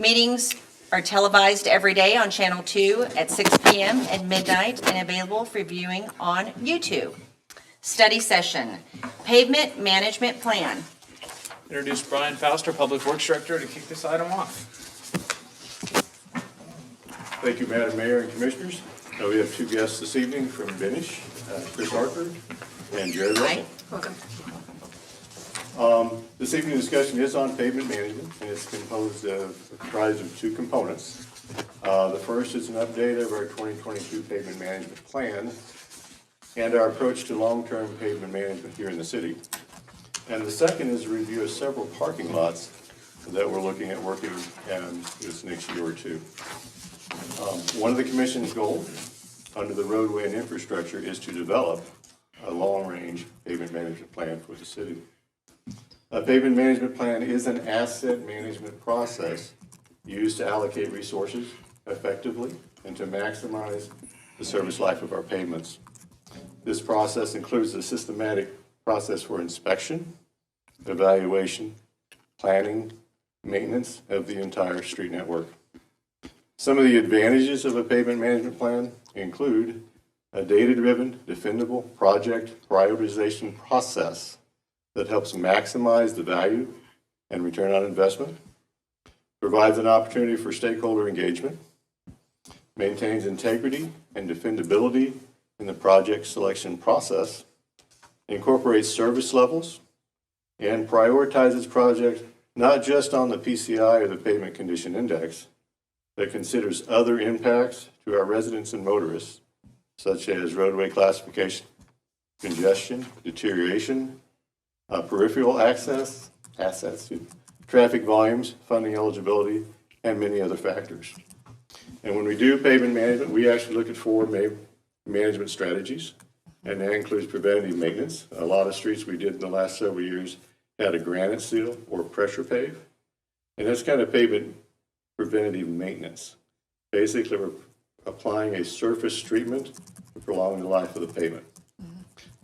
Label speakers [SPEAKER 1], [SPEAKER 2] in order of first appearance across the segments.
[SPEAKER 1] Meetings are televised every day on Channel 2 at 6 p.m. and midnight and available for viewing on YouTube. Study session, Pavement Management Plan.
[SPEAKER 2] Introduce Brian Fauster, Public Works Director, to kick this item off.
[SPEAKER 3] Thank you, Madam Mayor and Commissioners. We have two guests this evening from Benish, Chris Hartford and Jared Russell.
[SPEAKER 1] Welcome.
[SPEAKER 3] This evening's discussion is on pavement management, and it's comprised of two components. The first is an update of our 2022 pavement management plan and our approach to long-term pavement management here in the city. And the second is a review of several parking lots that we're looking at working this next year or two. One of the Commission's goals under the roadway and infrastructure is to develop a long-range pavement management plan for the city. A pavement management plan is an asset management process used to allocate resources effectively and to maximize the service life of our pavements. This process includes a systematic process for inspection, evaluation, planning, maintenance of the entire street network. Some of the advantages of a pavement management plan include a data-driven, defendable project prioritization process that helps maximize the value and return on investment, provides an opportunity for stakeholder engagement, maintains integrity and defendability in the project selection process, incorporates service levels, and prioritizes projects not just on the PCI or the Pavement Condition Index, but considers other impacts to our residents and motorists, such as roadway classification, congestion, deterioration, peripheral assets, traffic volumes, funding eligibility, and many other factors. And when we do pavement management, we actually look at four management strategies, and that includes preventative maintenance. A lot of streets we did in the last several years had a granite seal or pressure pave, and that's kind of pavement preventative maintenance. Basically, we're applying a surface treatment to prolong the life of the pavement.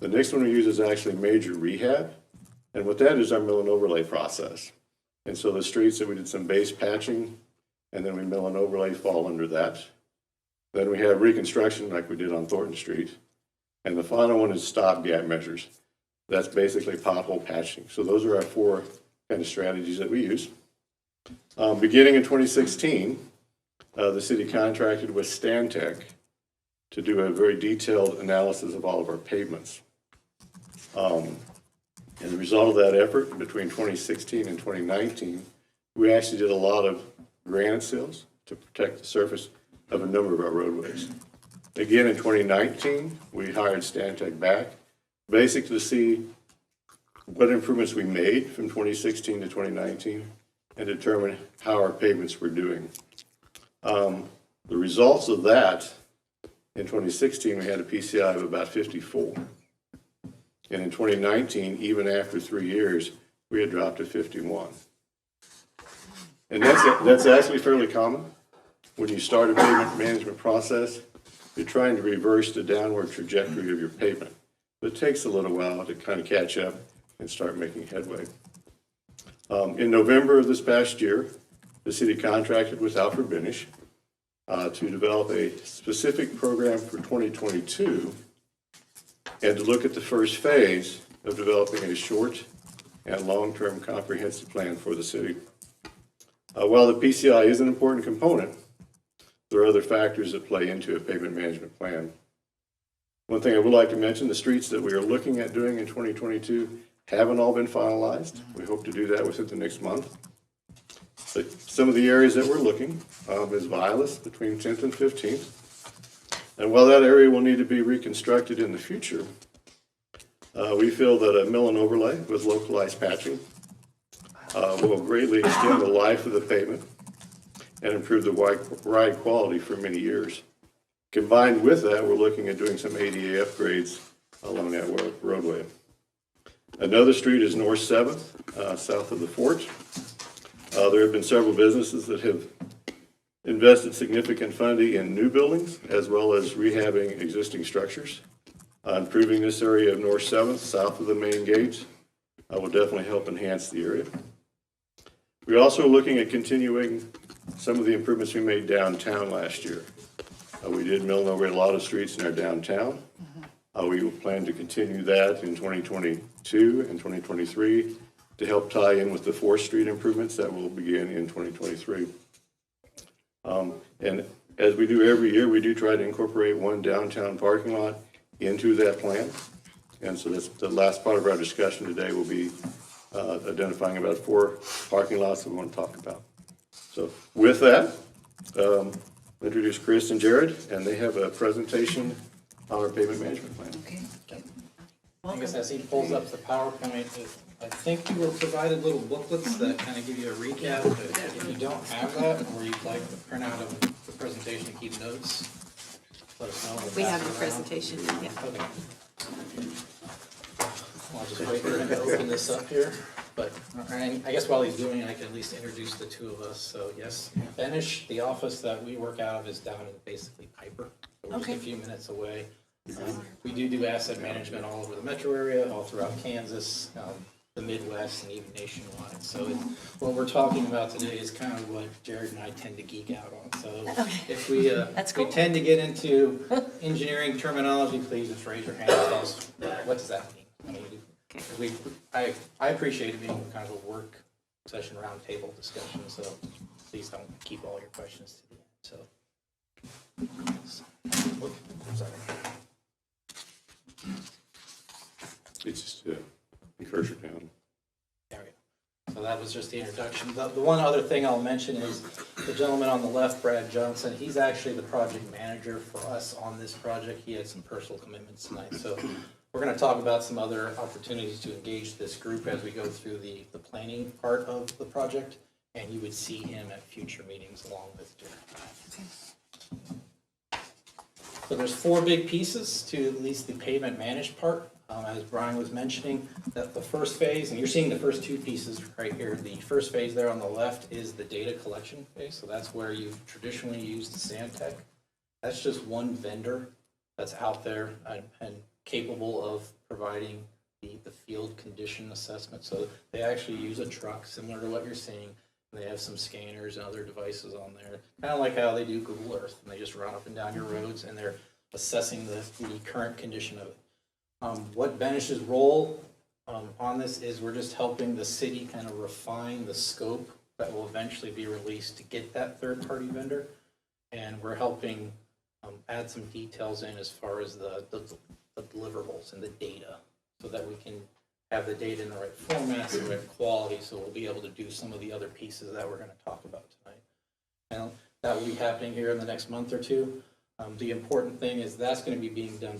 [SPEAKER 3] The next one we use is actually major rehab, and what that is our mill and overlay process. And so the streets that we did some base patching, and then we mill and overlay fall under that. Then we have reconstruction like we did on Thornton Street. And the final one is stopgap measures. That's basically pothole patching. So those are our four kind of strategies that we use. Beginning in 2016, the city contracted with Stantec to do a very detailed analysis of all of our pavements. And the result of that effort between 2016 and 2019, we actually did a lot of granite seals to protect the surface of a number of our roadways. Again, in 2019, we hired Stantec back, basically to see what improvements we made from 2016 to 2019 and determine how our pavements were doing. The results of that, in 2016, we had a PCI of about 54. And in 2019, even after 3 years, we had dropped to 51. And that's actually fairly common. When you start a pavement management process, you're trying to reverse the downward trajectory of your pavement. But it takes a little while to kind of catch up and start making headway. In November of this past year, the city contracted with Alfred Benish to develop a specific program for 2022 and to look at the first phase of developing a short and long-term comprehensive plan for the city. While the PCI is an important component, there are other factors that play into a pavement management plan. One thing I would like to mention, the streets that we are looking at doing in 2022 haven't all been finalized. We hope to do that within the next month. But some of the areas that we're looking is Vilas between 10th and 15th. And while that area will need to be reconstructed in the future, we feel that a mill and overlay with localized patching will greatly extend the life of the pavement and improve the ride quality for many years. Combined with that, we're looking at doing some ADA upgrades along that roadway. Another street is North 7th, south of the fort. There have been several businesses that have invested significant funding in new buildings as well as rehabbing existing structures. Improving this area of North 7th, south of the main gate, will definitely help enhance the area. We're also looking at continuing some of the improvements we made downtown last year. We did mill and overlay a lot of streets in our downtown. We plan to continue that in 2022 and 2023 to help tie in with the 4th Street improvements that will begin in 2023. And as we do every year, we do try to incorporate one downtown parking lot into that plan. And so that's the last part of our discussion today will be identifying about 4 parking lots that we want to talk about. So with that, introduce Chris and Jared, and they have a presentation on our pavement management plan.
[SPEAKER 1] Okay.
[SPEAKER 4] I guess as he pulls up the PowerPoint, I think you were provided little booklets that kind of give you a recap. If you don't have that, or you'd like to print out of the presentation and keep notes, let us know. We'll
[SPEAKER 5] We
[SPEAKER 4] pass
[SPEAKER 5] have
[SPEAKER 4] it
[SPEAKER 5] the
[SPEAKER 4] around.
[SPEAKER 5] presentation, yeah.
[SPEAKER 4] Okay. I'll just wait for him to open this up here, but I guess while he's doing it, I can at least introduce the two of us. So yes, Benish, the office that we work out of is down in basically Piper. So we're just a few minutes away. We do asset management all over the metro area, all throughout Kansas, the Midwest, and even nationwide. So what we're talking about today is kind of what Jared and I tend to geek out on. So if we
[SPEAKER 1] That's cool.
[SPEAKER 4] we tend to get into engineering terminology, please just raise your hand and tell us what does that mean. I appreciate it being kind of a work session, roundtable discussion. So please don't keep all your questions to the end. So, sorry.
[SPEAKER 3] It's just cursor down.
[SPEAKER 4] There we go. So that was just the introduction. The one other thing I'll mention is the gentleman on the left, Brad Johnson, he's actually the project manager for us on this project. He had some personal commitments tonight. So we're going to talk about some other opportunities to engage this group as we go through the planning part of the project. And you would see him at future meetings along with Jared. So there's 4 big pieces to at least the pavement managed part. As Brian was mentioning, that the first phase, and you're seeing the first 2 pieces right here. The first phase there on the left is the data collection phase. So that's where you've traditionally used Sandtech. That's just one vendor that's out there and capable of providing the field condition assessment. So they actually use a truck similar to what you're seeing. And they have some scanners and other devices on there, kind of like how they do Google Earth. And they just run up and down your roads and they're assessing the current condition of it. What Benish's role on this is we're just helping the city kind of refine the scope that will eventually be released to get that third-party vendor. And we're helping add some details in as far as the deliverables and the data so that we can have the data in the right formats, the right quality, so we'll be able to do some of the other pieces that we're going to talk about tonight. And that will be happening here in the next month or 2. The important thing is that's going to be being done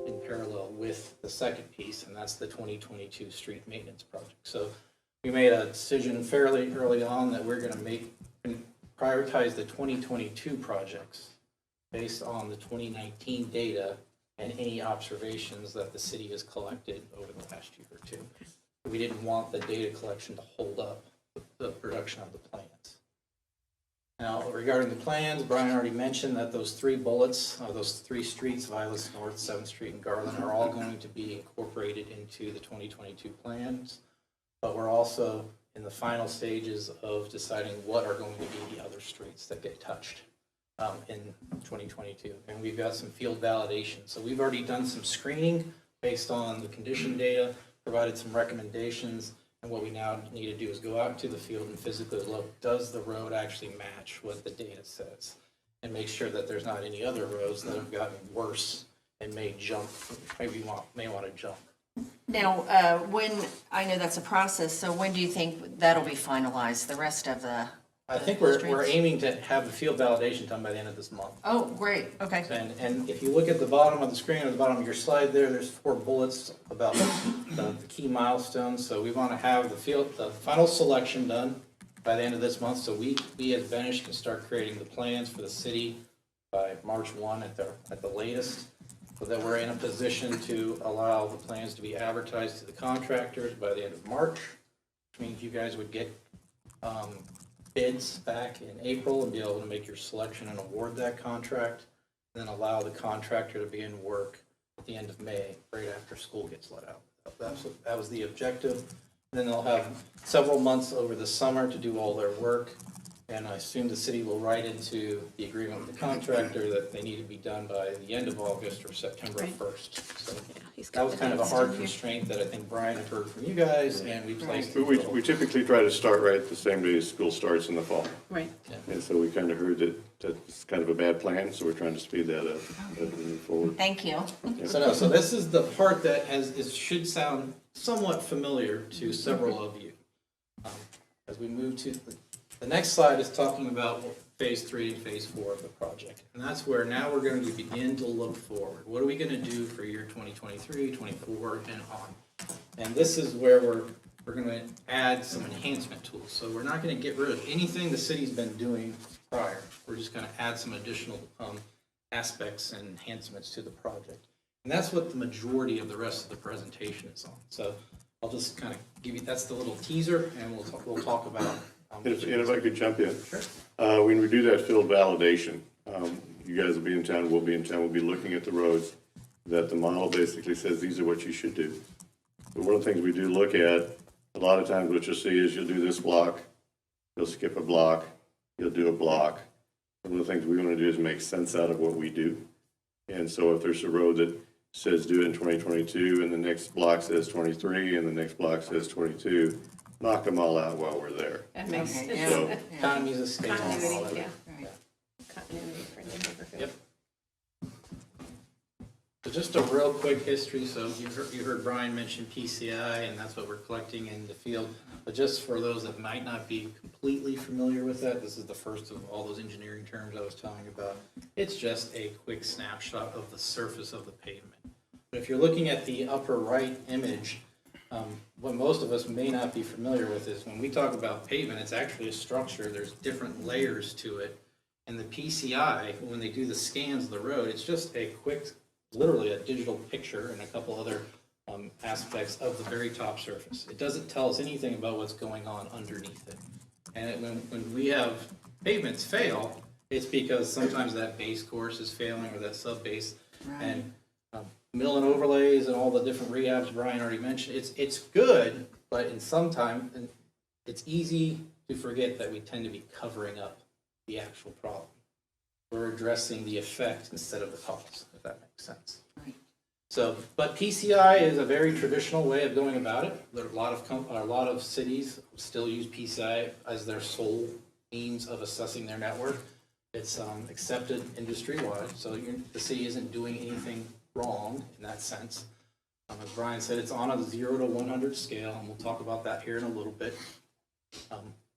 [SPEAKER 4] in parallel with the second piece, and that's the 2022 street maintenance project. So we made a decision fairly early on that we're going to prioritize the 2022 projects based on the 2019 data and any observations that the city has collected over the past year or 2. We didn't want the data collection to hold up the production of the plans. Now, regarding the plans, Brian already mentioned that those 3 bullets, those 3 streets, Violet North, 7th Street, and Garland, are all going to be incorporated into the 2022 plans. But we're also in the final stages of deciding what are going to be the other streets that get touched in 2022. And we've got some field validation. So we've already done some screening based on the condition data, provided some recommendations. And what we now need to do is go out into the field and physically look, does the road actually match what the data says? And make sure that there's not any other roads that have gotten worse and may want to jump.
[SPEAKER 1] Now, I know that's a process, so when do you think that'll be finalized, the rest of the?
[SPEAKER 4] I think we're aiming to have the field validation done by the end of this month.
[SPEAKER 1] Oh, great, okay.
[SPEAKER 4] And if you look at the bottom of the screen, at the bottom of your slide there's 4 bullets about the key milestones. So we want to have the final selection done by the end of this month. So we as Benish can start creating the plans for the city by March 1 at the latest, so that we're in a position to allow the plans to be advertised to the contractors by the end of March, which means you guys would get bids back in April and be able to make your selection and award that contract, and then allow the contractor to begin work at the end of May, right after school gets let out. That was the objective. And then they'll have several months over the summer to do all their work, And I assume the city will write into the agreement with the contractor that they need to be done by the end of August or September
[SPEAKER 5] Right.
[SPEAKER 4] 1st. So
[SPEAKER 5] he's
[SPEAKER 4] that was
[SPEAKER 5] got
[SPEAKER 4] kind of a
[SPEAKER 5] the
[SPEAKER 4] hard
[SPEAKER 5] dates in here.
[SPEAKER 4] constraint that I think Brian had heard from you guys, and we placed.
[SPEAKER 3] We typically try to start right the same day as school starts in the fall.
[SPEAKER 5] Right.
[SPEAKER 3] And so we kind of heard that that's kind of a bad plan, so we're trying to speed that up as we move forward.
[SPEAKER 1] Thank you.
[SPEAKER 4] So this is the part that should sound somewhat familiar to several of you. As we move to, the next slide is talking about phase 3 and phase 4 of the project. And that's where now we're going to begin to look forward. What are we going to do for year 2023, 24, and on? And this is where we're going to add some enhancement tools. So we're not going to get rid of anything the city's been doing prior. We're just going to add some additional aspects and enhancements to the project. And that's what the majority of the rest of the presentation is on. So I'll just kind of give you, that's the little teaser, and we'll talk about.
[SPEAKER 3] And if I could jump in.
[SPEAKER 4] Sure.
[SPEAKER 3] When we do that field validation, you guys will be in town, we'll be in town, we'll be looking at the roads that the model basically says these are what you should do. But one of the things we do look at, a lot of times what you'll see is you'll do this block, you'll skip a block, you'll do a block. One of the things we want to do is make sense out of what we do. And so if there's a road that says do it in 2022, and the next block says 23, and the next block says 22, knock them all out while we're there.
[SPEAKER 5] That makes
[SPEAKER 1] Okay,
[SPEAKER 5] sense.
[SPEAKER 3] So,
[SPEAKER 4] Economies of scale. and all of
[SPEAKER 5] Continuity,
[SPEAKER 4] it.
[SPEAKER 5] yeah. Continuity for the neighborhood.
[SPEAKER 4] Yep. So just a real quick history. So you heard Brian mention PCI, and that's what we're collecting in the field. But just for those that might not be completely familiar with that, this is the first of all those engineering terms I was telling you about. It's just a quick snapshot of the surface of the pavement. But if you're looking at the upper right image, what most of us may not be familiar with is when we talk about pavement, it's actually a structure. There's different layers to it. And the PCI, when they do the scans of the road, it's just a quick, literally a digital picture and a couple other aspects of the very top surface. It doesn't tell us anything about what's going on underneath it. And when we have pavements fail, it's because sometimes that base course is failing or that sub base. And mill and overlays and all the different rehabs Brian already mentioned, it's good, but in some time, it's easy to forget that we tend to be covering up the actual problem. We're addressing the effect instead of the cause, if that makes sense.
[SPEAKER 1] Right.
[SPEAKER 4] So, but PCI is a very traditional way of going about it. There are a lot of cities still use PCI as their sole means of assessing their network. It's accepted industry-wide, so the city isn't doing anything wrong in that sense. As Brian said, it's on a 0 to 100 scale, and we'll talk about that here in a little bit.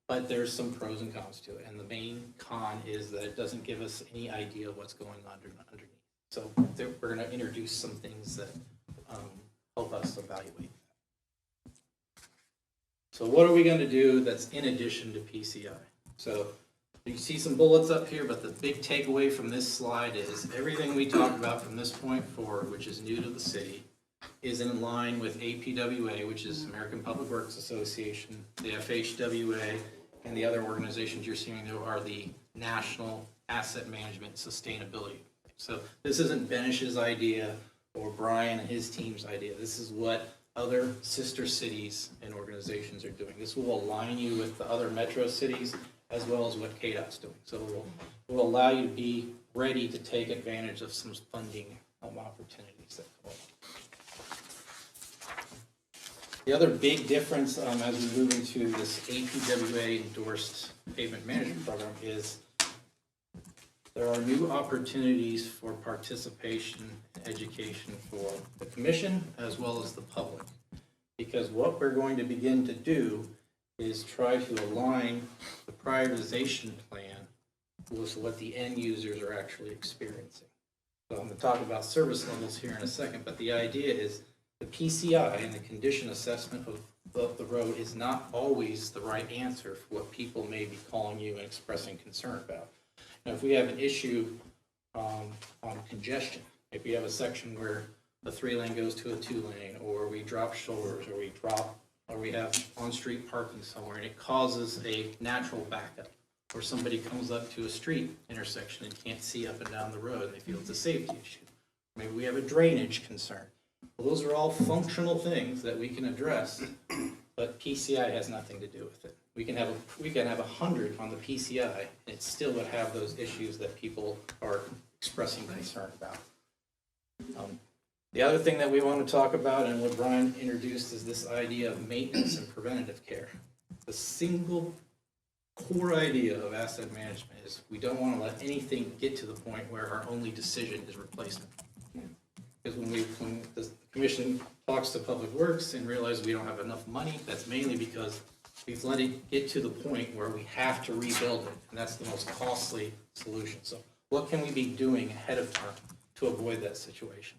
[SPEAKER 4] But there's some pros and cons to it, and the main con is that it doesn't give us any idea of what's going on underneath. So we're going to introduce some things that help us evaluate that. So what are we going to do that's in addition to PCI? So you see some bullets up here, but the big takeaway from this slide is everything we talk about from this point forward, which is new to the city, is in line with APWA, which is American Public Works Association, the FHWA, and the other organizations you're seeing there are the National Asset Management Sustainability. So this isn't Benish's idea or Brian and his team's idea. This is what other sister cities and organizations are doing. This will align you with the other metro cities as well as what KDOT's doing. So it will allow you to be ready to take advantage of some funding opportunities that come along. The other big difference as we move into this APWA endorsed pavement management program is there are new opportunities for participation and education for the commission as well as the public. Because what we're going to begin to do is try to align the prioritization plan with what the end users are actually experiencing. So I'm going to talk about service levels here in a second, but the idea is the PCI and the condition assessment of the road is not always the right answer for what people may be calling you and expressing concern about. Now, if we have an issue on congestion, if we have a section where the 3-lane goes to a 2-lane, or we drop shoulders, or we have on-street parking somewhere, and it causes a natural backup, or somebody comes up to a street intersection and can't see up and down the road, and they feel it's a safety issue. Maybe we have a drainage concern. Well, those are all functional things that we can address but PCI has nothing to do with it. We can have 100 on the PCI, and it still would have those issues that people are expressing concern about. The other thing that we want to talk about, and what Brian introduced, is this idea of maintenance and preventative care. The single core idea of asset management is we don't want to let anything get to the point where our only decision is replacement. Because when the commission talks to Public Works and realizes we don't have enough money, that's mainly because we've let it get to the point where we have to rebuild it, and that's the most costly solution. So what can we be doing ahead of time to avoid that situation?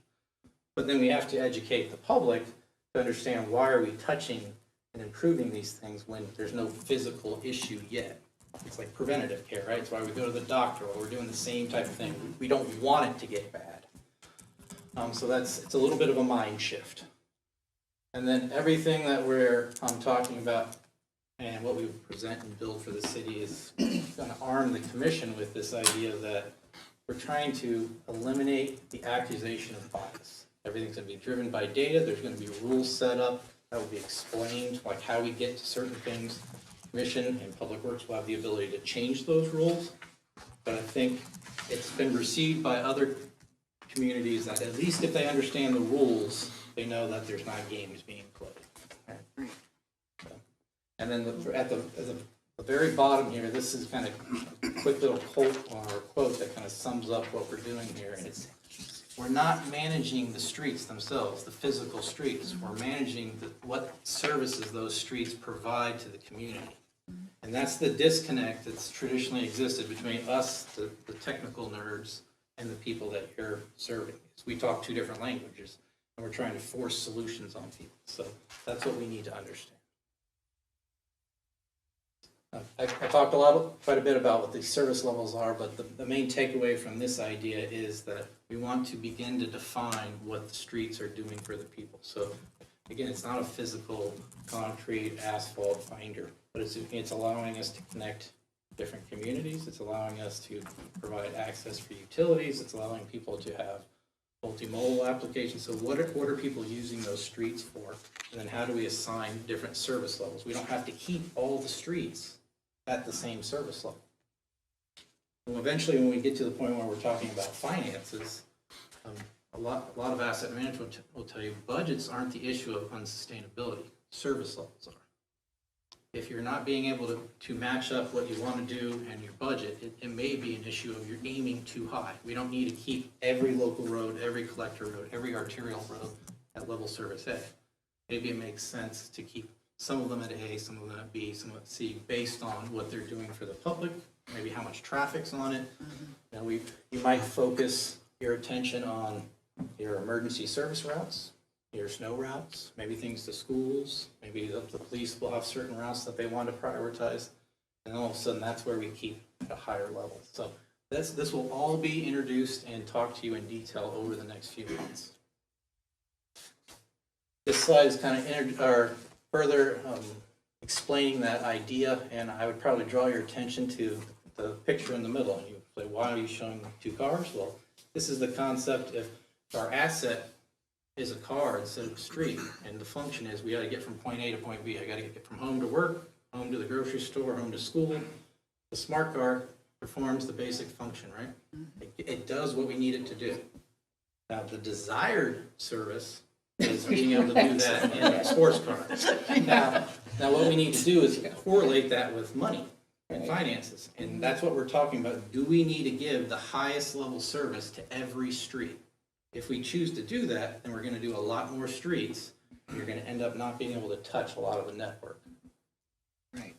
[SPEAKER 4] But then we have to educate the public to understand why are we touching and improving these things when there's no physical issue yet. It's like preventative care, right? It's why we go to the doctor, or we're doing the same type of thing. We don't want it to get bad. So it's a little bit of a mind shift. And then everything that we're talking about and what we present and build for the city is going to arm the commission with this idea that we're trying to eliminate the accusation of bias. Everything's going to be driven by data. There's going to be rules set up that will be explained, like how we get to certain things. Commission and Public Works will have the ability to change those rules. But I think it's been received by other communities that at least if they understand the rules, they know that there's not games being played. Right. So, and then at the very bottom here, this is kind of a quick little quote that kind of sums up what we're doing here. And it's, we're not managing the streets themselves, the physical streets. We're managing what services those streets provide to the community. And that's the disconnect that's traditionally existed between us, the technical nerds, and the people that you're serving. We talk two different languages, and we're trying to force solutions on people. So that's what we need to understand. I talked quite a bit about what the service levels are, but the main takeaway from this idea is that we want to begin to define what the streets are doing for the people. So again, it's not a physical concrete asphalt finder, but it's allowing us to connect different communities. It's allowing us to provide access for utilities. It's allowing people to have multimodal applications. So what are people using those streets for? And then how do we assign different service levels? We don't have to keep all the streets at the same service level. And eventually, when we get to the point where we're talking about finances, a lot of asset management will tell you budgets aren't the issue of unsustainability. Service levels are. If you're not being able to match up what you want to do and your budget, it may be an issue of you're aiming too high. We don't need to keep every local road, every collector road, every arterial road at level service A. Maybe it makes sense to keep some of them at A, some of them at B, some at C, based on what they're doing for the public, maybe how much traffic's on it. Now you might focus your attention on your emergency service routes, your snow routes, maybe things to schools, maybe the police will have certain routes that they want to prioritize, and all of a sudden that's where we keep at a higher level. So this will all be introduced and talked to you in detail over the next few months. This slide is kind of further explaining that idea, and I would probably draw your attention to the picture in the middle. You say, why are you showing two cars? Well, this is the concept. If our asset is a car instead of a street, and the function is we got to get from point A to point B. I got to get from home to work, home to the grocery store, home to school. The smart car performs the basic function, right? It does what we need it to do. Now, the desired service is being able to do that in a sports car. Now what we need to do is correlate that with money and finances, and that's what we're talking about. Do we need to give the highest level service to every street? If we choose to do that, then we're going to do a lot more streets, and you're going to end up not being able to touch a lot of the network.
[SPEAKER 1] Right.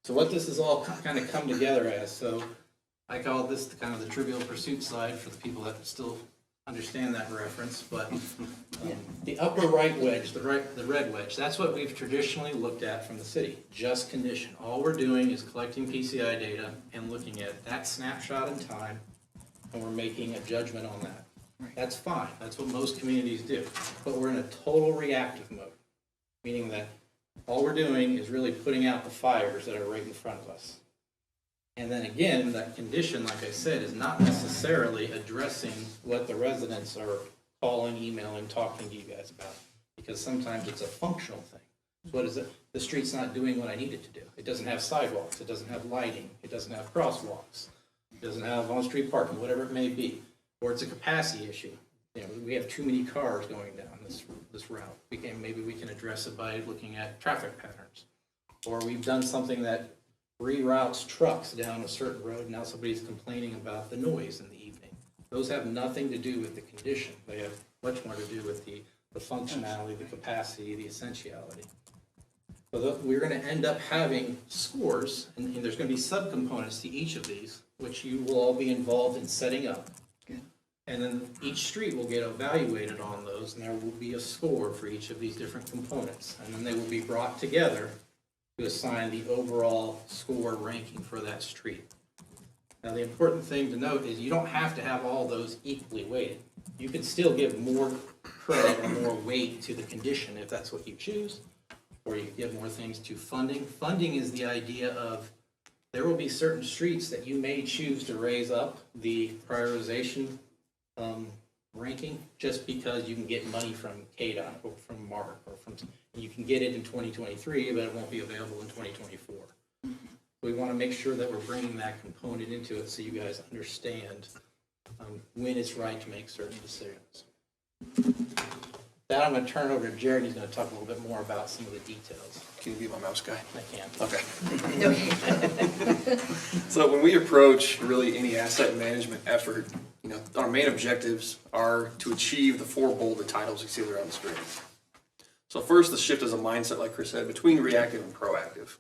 [SPEAKER 4] So what this is all kind of come together as, so I call this the kind of the Trivial Pursuit slide for the people that still understand that reference, but the upper right wedge, the red wedge, that's what we've traditionally looked at from the city, just condition. All we're doing is collecting PCI data and looking at that snapshot in time, and we're making a judgment on that. Right. That's fine, that's what most communities do, but we're in a total reactive mode, meaning that all we're doing is really putting out the fires that are right in front of us. And then again, that condition, like I said, is not necessarily addressing what the residents are calling, emailing, talking to you guys about. because sometimes it's a functional thing. What is it? The street's not doing what I need it to do. It doesn't have sidewalks, it doesn't have lighting, it doesn't have crosswalks, it doesn't have on-street parking, whatever it may be. Or it's a capacity issue. You know, we have too many cars going down this route. Maybe we can address it by looking at traffic patterns. Or we've done something that reroutes trucks down a certain road, now somebody's complaining about the noise in the evening. Those have nothing to do with the condition. They have much more to do with the functionality, the capacity, the essentiality. So we're going to end up having scores, and there's going to be subcomponents to each of these, which you will all be involved in setting up. And then each street will get evaluated on those, and there will be a score for each of these different components. And then they will be brought together to assign the overall score ranking for that street. Now, the important thing to note is you don't have to have all those equally weighted. You can still give more credit or more weight to the condition if that's what you choose, or you can give more things to funding. Funding is the idea of there will be certain streets that you may choose to raise up the prioritization ranking just because you can get money from KDOT or from MARC or from, you can get it in 2023, but it won't be available in 2024. We want to make sure that we're bringing that component into it so you guys understand when it's right to make certain decisions. That I'm going to turn over to Jared. He's going to talk a little bit more about some of the details.
[SPEAKER 6] Can you be my mouse guy?
[SPEAKER 4] I can.
[SPEAKER 6] Okay. So when we approach really any asset management effort, you know, our main objectives are to achieve the four bolded titles you see there on the screen. So first, the shift is a mindset, like Chris said, between reactive and proactive.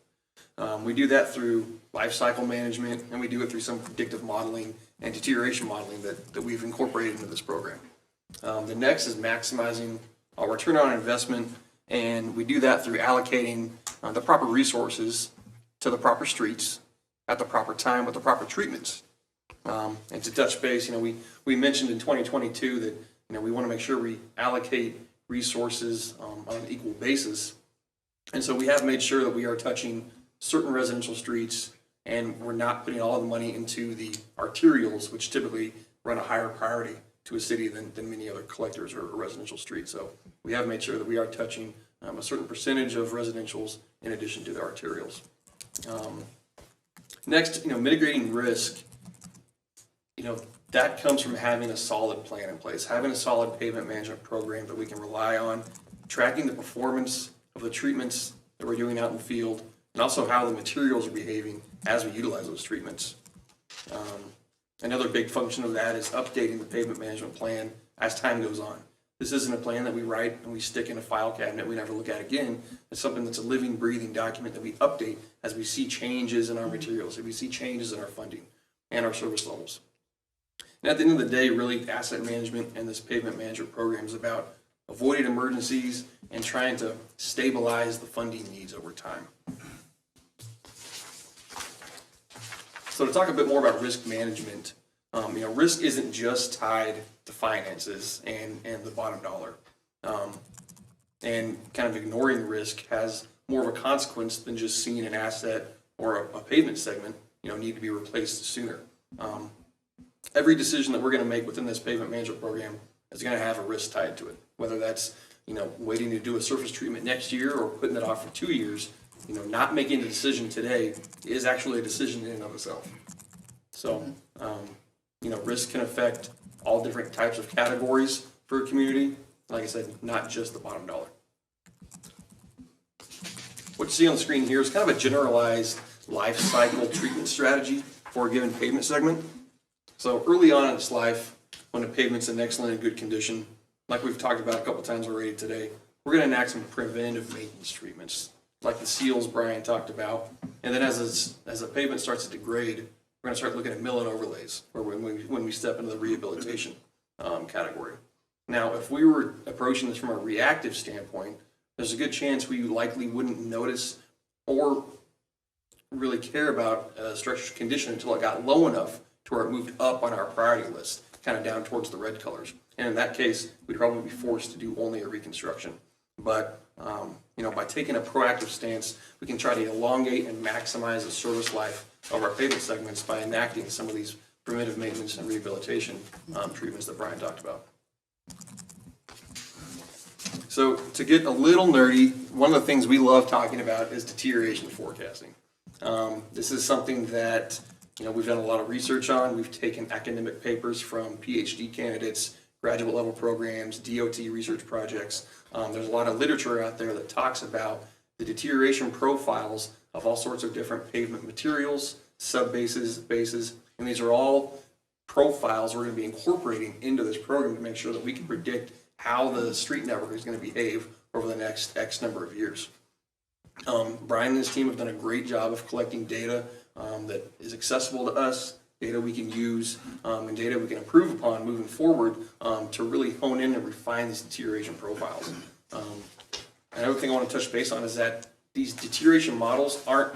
[SPEAKER 6] We do that through life cycle management, and we do it through some predictive modeling and deterioration modeling that we've incorporated into this program. The next is maximizing our return on investment, and we do that through allocating the proper resources to the proper streets at the proper time with the proper treatments. And to touch base, you know, we mentioned in 2022 that, you know, we want to make sure we allocate resources on an equal basis. And so we have made sure that we are touching certain residential streets, and we're not putting all the money into the arterials, which typically run a higher priority to a city than many other collectors or residential streets. So we have made sure that we are touching a certain percentage of residentials in addition to the arterials. Next, you know, mitigating risk, you know, that comes from having a solid plan in place, having a solid pavement management program that we can rely on, tracking the performance of the treatments that we're doing out in the field, and also how the materials are behaving as we utilize those treatments. Another big function of that is updating the pavement management plan as time goes on. This isn't a plan that we write and we stick in a file cabinet we never look at again. It's something that's a living, breathing document that we update as we see changes in our materials, as we see changes in our funding and our service levels. And at the end of the day, really, asset management and this pavement management program is about avoiding emergencies and trying to stabilize the funding needs over time. So to talk a bit more about risk management, you know, risk isn't just tied to finances and the bottom dollar. And kind of ignoring risk has more of a consequence than just seeing an asset or a pavement segment, you know, need to be replaced sooner. Every decision that we're going to make within this pavement management program is going to have a risk tied to it, whether that's, you know, waiting to do a surface treatment next year or putting it off for 2 years. You know, not making a decision today is actually a decision in and of itself. So, you know, risk can affect all different types of categories for a community. Like I said, not just the bottom dollar. What you see on the screen here is kind of a generalized life cycle treatment strategy for a given pavement segment. So early on in its life, when a pavement's in excellent and good condition, like we've talked about a couple times already today, we're going to enact some preventative maintenance treatments, like the seals Brian talked about. And then as the pavement starts to degrade, we're going to start looking at mill and overlays, or when we step into the rehabilitation category. Now, if we were approaching this from a reactive standpoint, there's a good chance we likely wouldn't notice or really care about a structure's condition until it got low enough to where it moved up on our priority list, kind of down towards the red colors. And in that case, we'd probably be forced to do only a reconstruction. But you know, by taking a proactive stance, we can try to elongate and maximize the service life of our pavement segments by enacting some of these preventive maintenance and rehabilitation treatments that Brian talked about. So to get a little nerdy, one of the things we love talking about is deterioration forecasting. This is something that we've done a lot of research on. We've taken academic papers from PhD candidates, graduate level programs, DOT research projects. There's a lot of literature out there that talks about the deterioration profiles of all sorts of different pavement materials, sub-bases, bases, and these are all profiles we're going to be incorporating into this program to make sure that we can predict how the street network is going to behave over the next X number of years. Brian and his team have done a great job of collecting data that is accessible to us, data we can use, and data we can improve upon moving forward to really hone in and refine these deterioration profiles. Another thing I want to touch base on is that these deterioration models aren't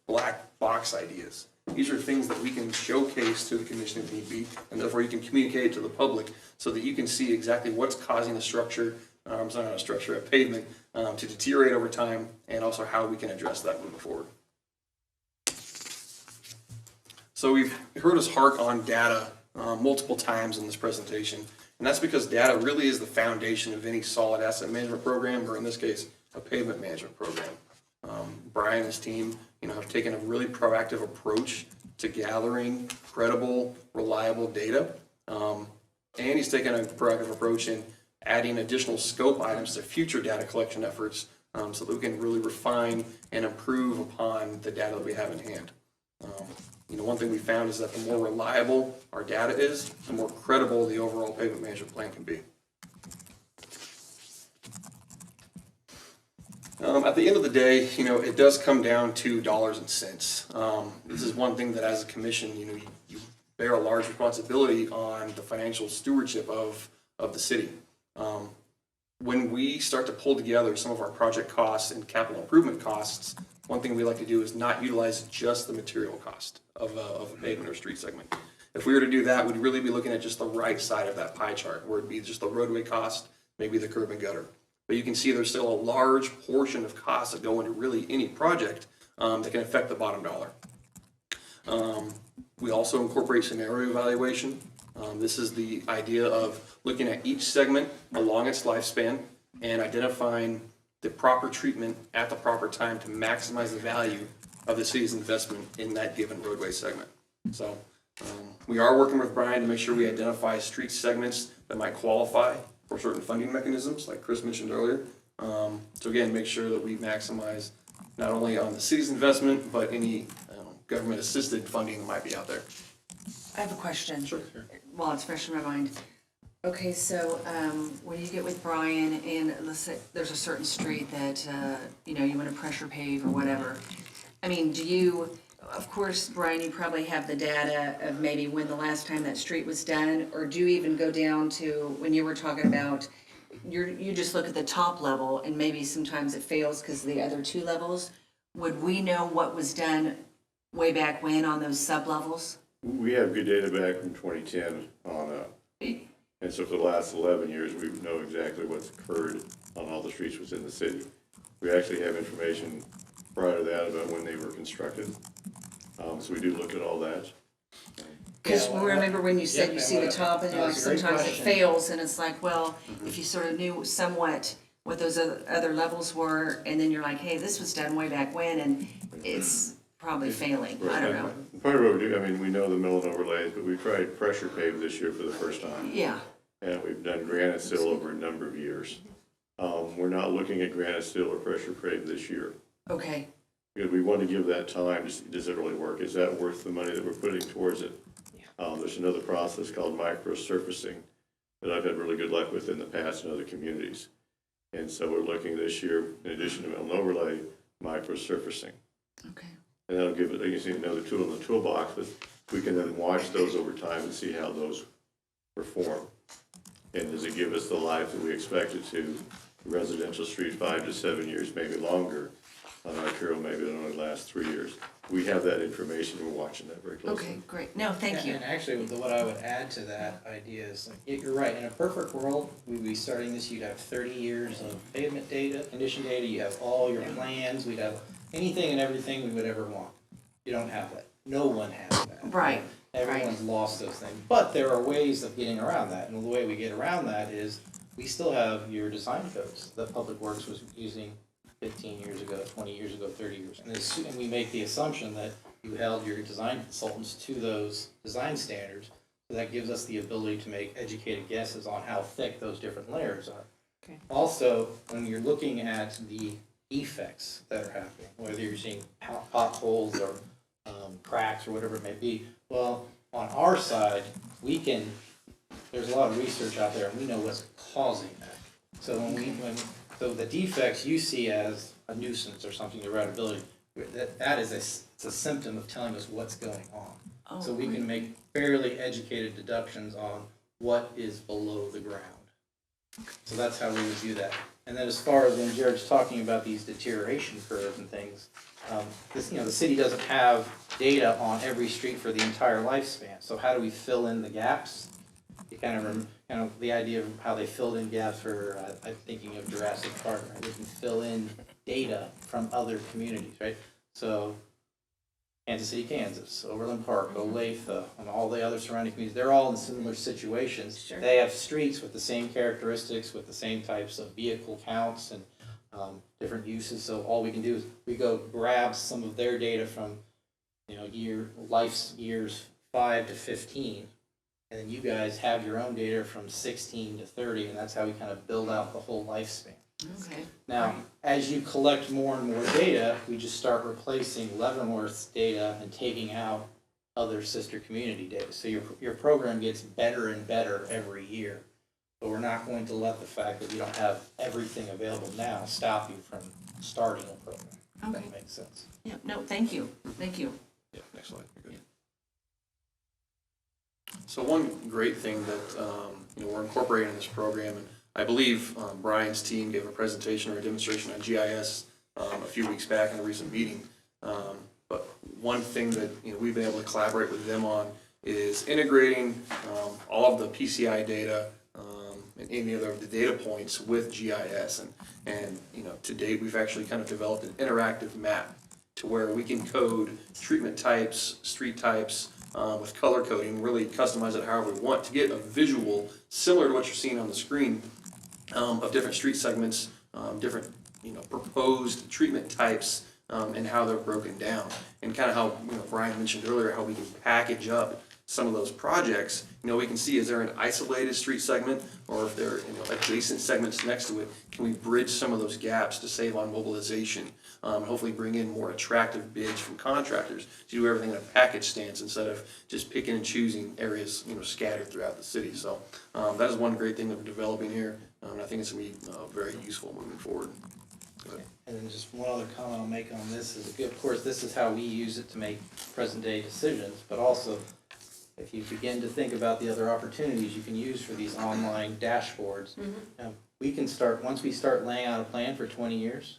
[SPEAKER 6] black box ideas. These are things that we can showcase to the commission if need be, and therefore you can communicate to the public so that you can see exactly what's causing the structure, a pavement, to deteriorate over time, and also how we can address that moving forward. So we've heard us hark on data multiple times in this presentation, and that's because data really is the foundation of any solid asset management program, or in this case, a pavement management program. Brian and his team, have taken a really proactive approach to gathering credible, reliable data, and he's taken a proactive approach in adding additional scope items to future data collection efforts, so that we can really refine and improve upon the data that we have in hand. One thing we found is that the more reliable our data is, the more credible the overall pavement management plan can be. At the end of the day, it does come down to dollars and cents. This is one thing that as a commission, you bear a large responsibility on the financial stewardship of the city. When we start to pull together some of our project costs and capital improvement costs, one thing we like to do is not utilize just the material cost of a pavement or street segment. If we were to do that, we'd really be looking at just the right side of that pie chart, where it'd be just the roadway cost, maybe the curb and gutter. But you can see there's still a large portion of costs that go into really any project that can affect the bottom dollar. We also incorporate scenario evaluation. This is the idea of looking at each segment along its lifespan and identifying the proper treatment at the proper time to maximize the value of the city's investment in that given roadway segment. So we are working with Brian to make sure we identify street segments that might qualify for certain funding mechanisms, like Chris mentioned earlier. So again, make sure that we maximize not only on the city's investment, but any government-assisted funding that might be out there.
[SPEAKER 1] I have a question.
[SPEAKER 6] Sure.
[SPEAKER 1] Well, it's fresh in my mind. Okay, so when you get with Brian and let's say there's a certain street that, you want to pressure pave or whatever. I mean, of course, Brian, you probably have the data of maybe when the last time that street was done, or do you even go down to when you were talking about, you just look at the top level and maybe sometimes it fails because of the other two levels. Would we know what was done way back when on those sub-levels?
[SPEAKER 3] We have good data back from 2010 on and so for the last 11 years, we know exactly what's occurred on all the streets within the city. We actually have information prior to that about when they were constructed. So we do look at all that.
[SPEAKER 1] Because remember when you said you see the top and
[SPEAKER 4] that's a great
[SPEAKER 1] sometimes it
[SPEAKER 4] question.
[SPEAKER 1] fails and it's like, well, if you sort of knew somewhat what those other levels were, and then you're like, hey, this was done way back when and it's probably failing. I don't know.
[SPEAKER 3] Part of what we do, we know the mill and overlays, but we tried pressure pave this year for the first time.
[SPEAKER 1] Yeah.
[SPEAKER 3] And we've done granite seal over a number of years. We're not looking at granite seal or pressure pave this year.
[SPEAKER 1] Okay.
[SPEAKER 3] Because we want to give that time. Does it really work? Is that worth the money that we're putting towards it? There's another process called microsurfacing that I've had really good luck with in the past in other communities. And so we're looking this year, in addition to mill and overlay, microsurfacing.
[SPEAKER 1] Okay.
[SPEAKER 3] And that'll give it, you see, another tool in the toolbox, but we can then watch those over time and see how those perform. And does it give us the life that we expect it to? Residential street, 5 to 7 years, maybe longer. On arterial, maybe it only lasts 3 years. We have that information. We're watching that very closely.
[SPEAKER 1] Okay, great. No, thank you.
[SPEAKER 4] And actually, what I would add to that idea is, you're right, in a perfect world, we'd be starting this, you'd have 30 years of pavement data, condition data, you have all your plans, we'd have anything and everything we would ever want. You don't have that. No one has that.
[SPEAKER 1] Right.
[SPEAKER 4] Everyone's lost those things. But there are ways of getting around that, and the way we get around that is we still have your design codes that Public Works was using 15 years ago, 20 years ago, 30 years. And we make the assumption that you held your design consultants to those design standards. So that gives us the ability to make educated guesses on how thick those different layers are.
[SPEAKER 5] Okay.
[SPEAKER 4] Also, when you're looking at the defects that are happening, whether you're seeing potholes or cracks or whatever it may be, well, on our side, there's a lot of research out there and we know what's causing that. So so the defects you see as a nuisance or something to rideability, it's a symptom of telling us what's going on.
[SPEAKER 1] Oh,
[SPEAKER 4] So we can make fairly educated deductions on what is below the ground. So that's how we would view that. And then as far as when Jared's talking about these deterioration curves and things, the city doesn't have data on every street for the entire lifespan. So how do we fill in the gaps? You kind of the idea of how they filled in gaps for, I'm thinking of Jurassic Park, right? They can fill in data from other communities, right? So Kansas City, Kansas, Overland Park, Olathe, and all the other surrounding communities, they're all in similar situations.
[SPEAKER 5] Sure.
[SPEAKER 4] They have streets with the same characteristics, with the same types of vehicle counts and different uses. So all we can do is we go grab some of their data from, years 5 to 15, and then you guys have your own data from 16 to 30, and that's how we kind of build out the whole lifespan.
[SPEAKER 1] Okay.
[SPEAKER 4] Now, as you collect more and more data, we just start replacing Leavenworth's data and taking out other sister community data. So your program gets better and better every year. But we're not going to let the fact that we don't have everything available now stop you from starting a program. If
[SPEAKER 1] Okay.
[SPEAKER 4] that makes sense.
[SPEAKER 1] Yeah, no, thank you. Thank you.
[SPEAKER 6] Yeah, next slide. You're good. So one great thing that we're incorporating in this program, and I believe Brian's team gave a presentation or a demonstration on GIS a few weeks back in a recent meeting. But one thing that we've been able to collaborate with them on is integrating all of the PCI data and any other of the data points with GIS. And to date, we've actually kind of developed an interactive map to where we can code treatment types, street types, with color coding, really customize it however we want to get a visual similar to what you're seeing on the screen of different street segments, different proposed treatment types, and how they're broken down, and kind of how Brian mentioned earlier how we can package up some of those projects. We can see, is there an isolated street segment, or if there are adjacent segments next to it, can we bridge some of those gaps to save on mobilization, hopefully bring in more attractive bids from contractors to do everything in a package stance instead of just picking and choosing areas scattered throughout the city. So that is one great thing that we're developing here, and I think it's going to be very useful moving forward.
[SPEAKER 4] And then just one other comment I'll make on this is, of course, this is how we use it to make present day decisions, but also if you begin to think about the other opportunities you can use for these online dashboards, we can start, once we start laying out a plan for 20 years,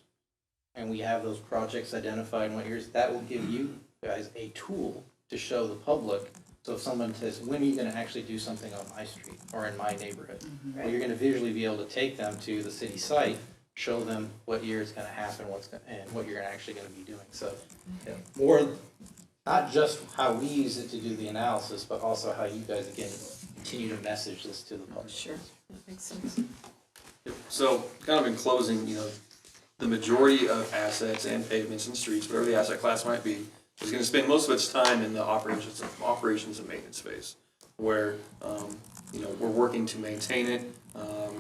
[SPEAKER 4] and we have those projects identified in what years, that will give you guys a tool to show the public. So if someone says, when are you gonna actually do something on my street or in my neighborhood? Well, you're gonna visually be able to take them to the city site, show them what year it's gonna happen, and what you're actually gonna be doing. So more, not just how we use it to do the analysis, but also how you guys, again, continue to message this to the public.
[SPEAKER 5] Sure, that makes sense.
[SPEAKER 6] So kind of in closing, the majority of assets and pavements and streets, whatever the asset class might be, is going to spend most of its time in the operations and maintenance phase, where we're working to maintain it,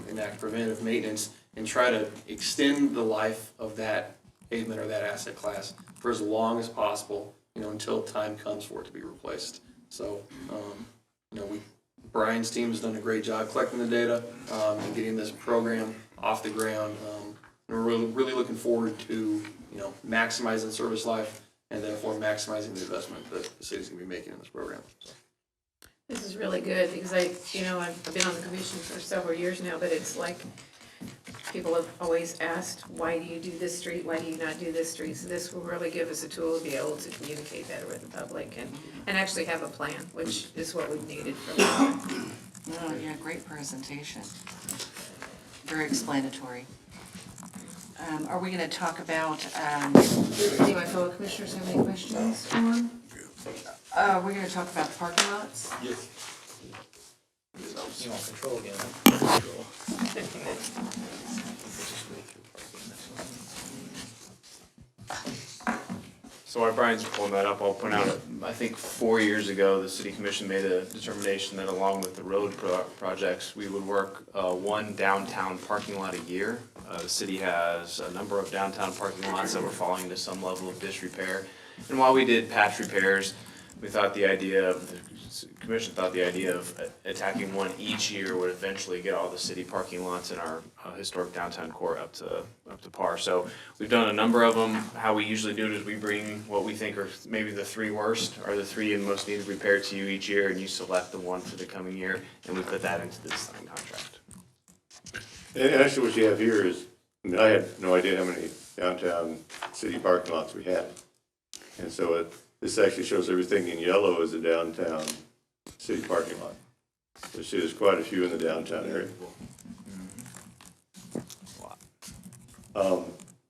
[SPEAKER 6] enact preventative maintenance, and try to extend the life of that pavement or that asset class for as long as possible, until time comes for it to be replaced. So, Brian's team has done a great job collecting the data and getting this program off the ground. And we're really looking forward to maximizing the service life and therefore maximizing the investment that the city's going to be making in this program. So.
[SPEAKER 5] This is really good because I've been on the commission for several years now, but it's like people have always asked, why do you do this street? Why do you not do this street? So this will really give us a tool to be able to communicate better with the public and actually have a plan, which is what we've needed for that.
[SPEAKER 1] Oh, yeah, great presentation. Very explanatory. Are we gonna talk about, do my fellow commissioners have any questions on? We're gonna talk about parking lots?
[SPEAKER 6] Yes.
[SPEAKER 4] You want control again, huh? Control.
[SPEAKER 2] So while Brian's pulling that up, I'll point out, I think 4 years ago, the city commission made a determination that along with the road projects, we would work one downtown parking lot a year. The city has a number of downtown parking lots that were falling into some level of disrepair. And while we did patch repairs, we thought the commission thought the idea of attacking one each year would eventually get all the city parking lots in our historic downtown core up to par. So we've done a number of them. How we usually do it is we bring what we think are maybe the three worst or the three and most needed repair to you each year, and you select the one for the coming year, and we put that into the design contract.
[SPEAKER 3] And actually what you have here is, I mean, I had no idea how many downtown city parking lots we had. And so this actually shows everything in yellow is a downtown city parking lot. So you see there's quite a few in the downtown area.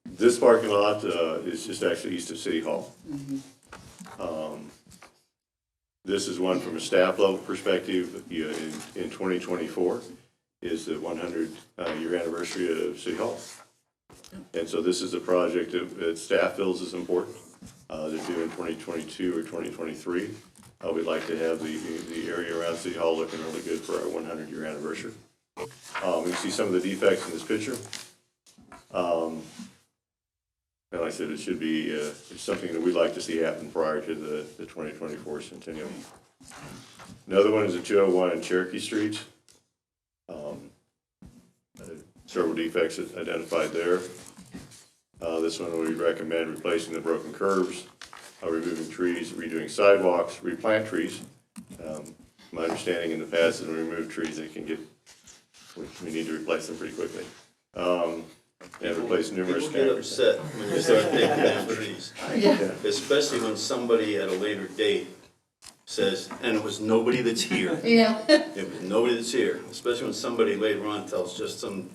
[SPEAKER 3] This parking lot is just actually east of City Hall. This is one from a staff level perspective. In 2024 is the 100-year anniversary of City Hall. And so this is a project that staff feels is important. They're due in 2022 or 2023. We'd like to have the area around City Hall looking really good for our 100-year anniversary. You can see some of the defects in this picture. And like I said, it should be it's something that we'd like to see happen prior to the 2024 centennial. Another one is a 201 in Cherokee Street. Several defects identified there. This one we recommend replacing the broken curbs, removing trees, redoing sidewalks, replant trees. My understanding in the past is when we remove trees, they can we need to replace them pretty quickly. And replace numerous
[SPEAKER 7] People get upset when you start taking down trees. Especially when somebody at a later date says, and it was nobody that's here.
[SPEAKER 1] Yeah.
[SPEAKER 7] It was nobody that's here. Especially when somebody later on tells just some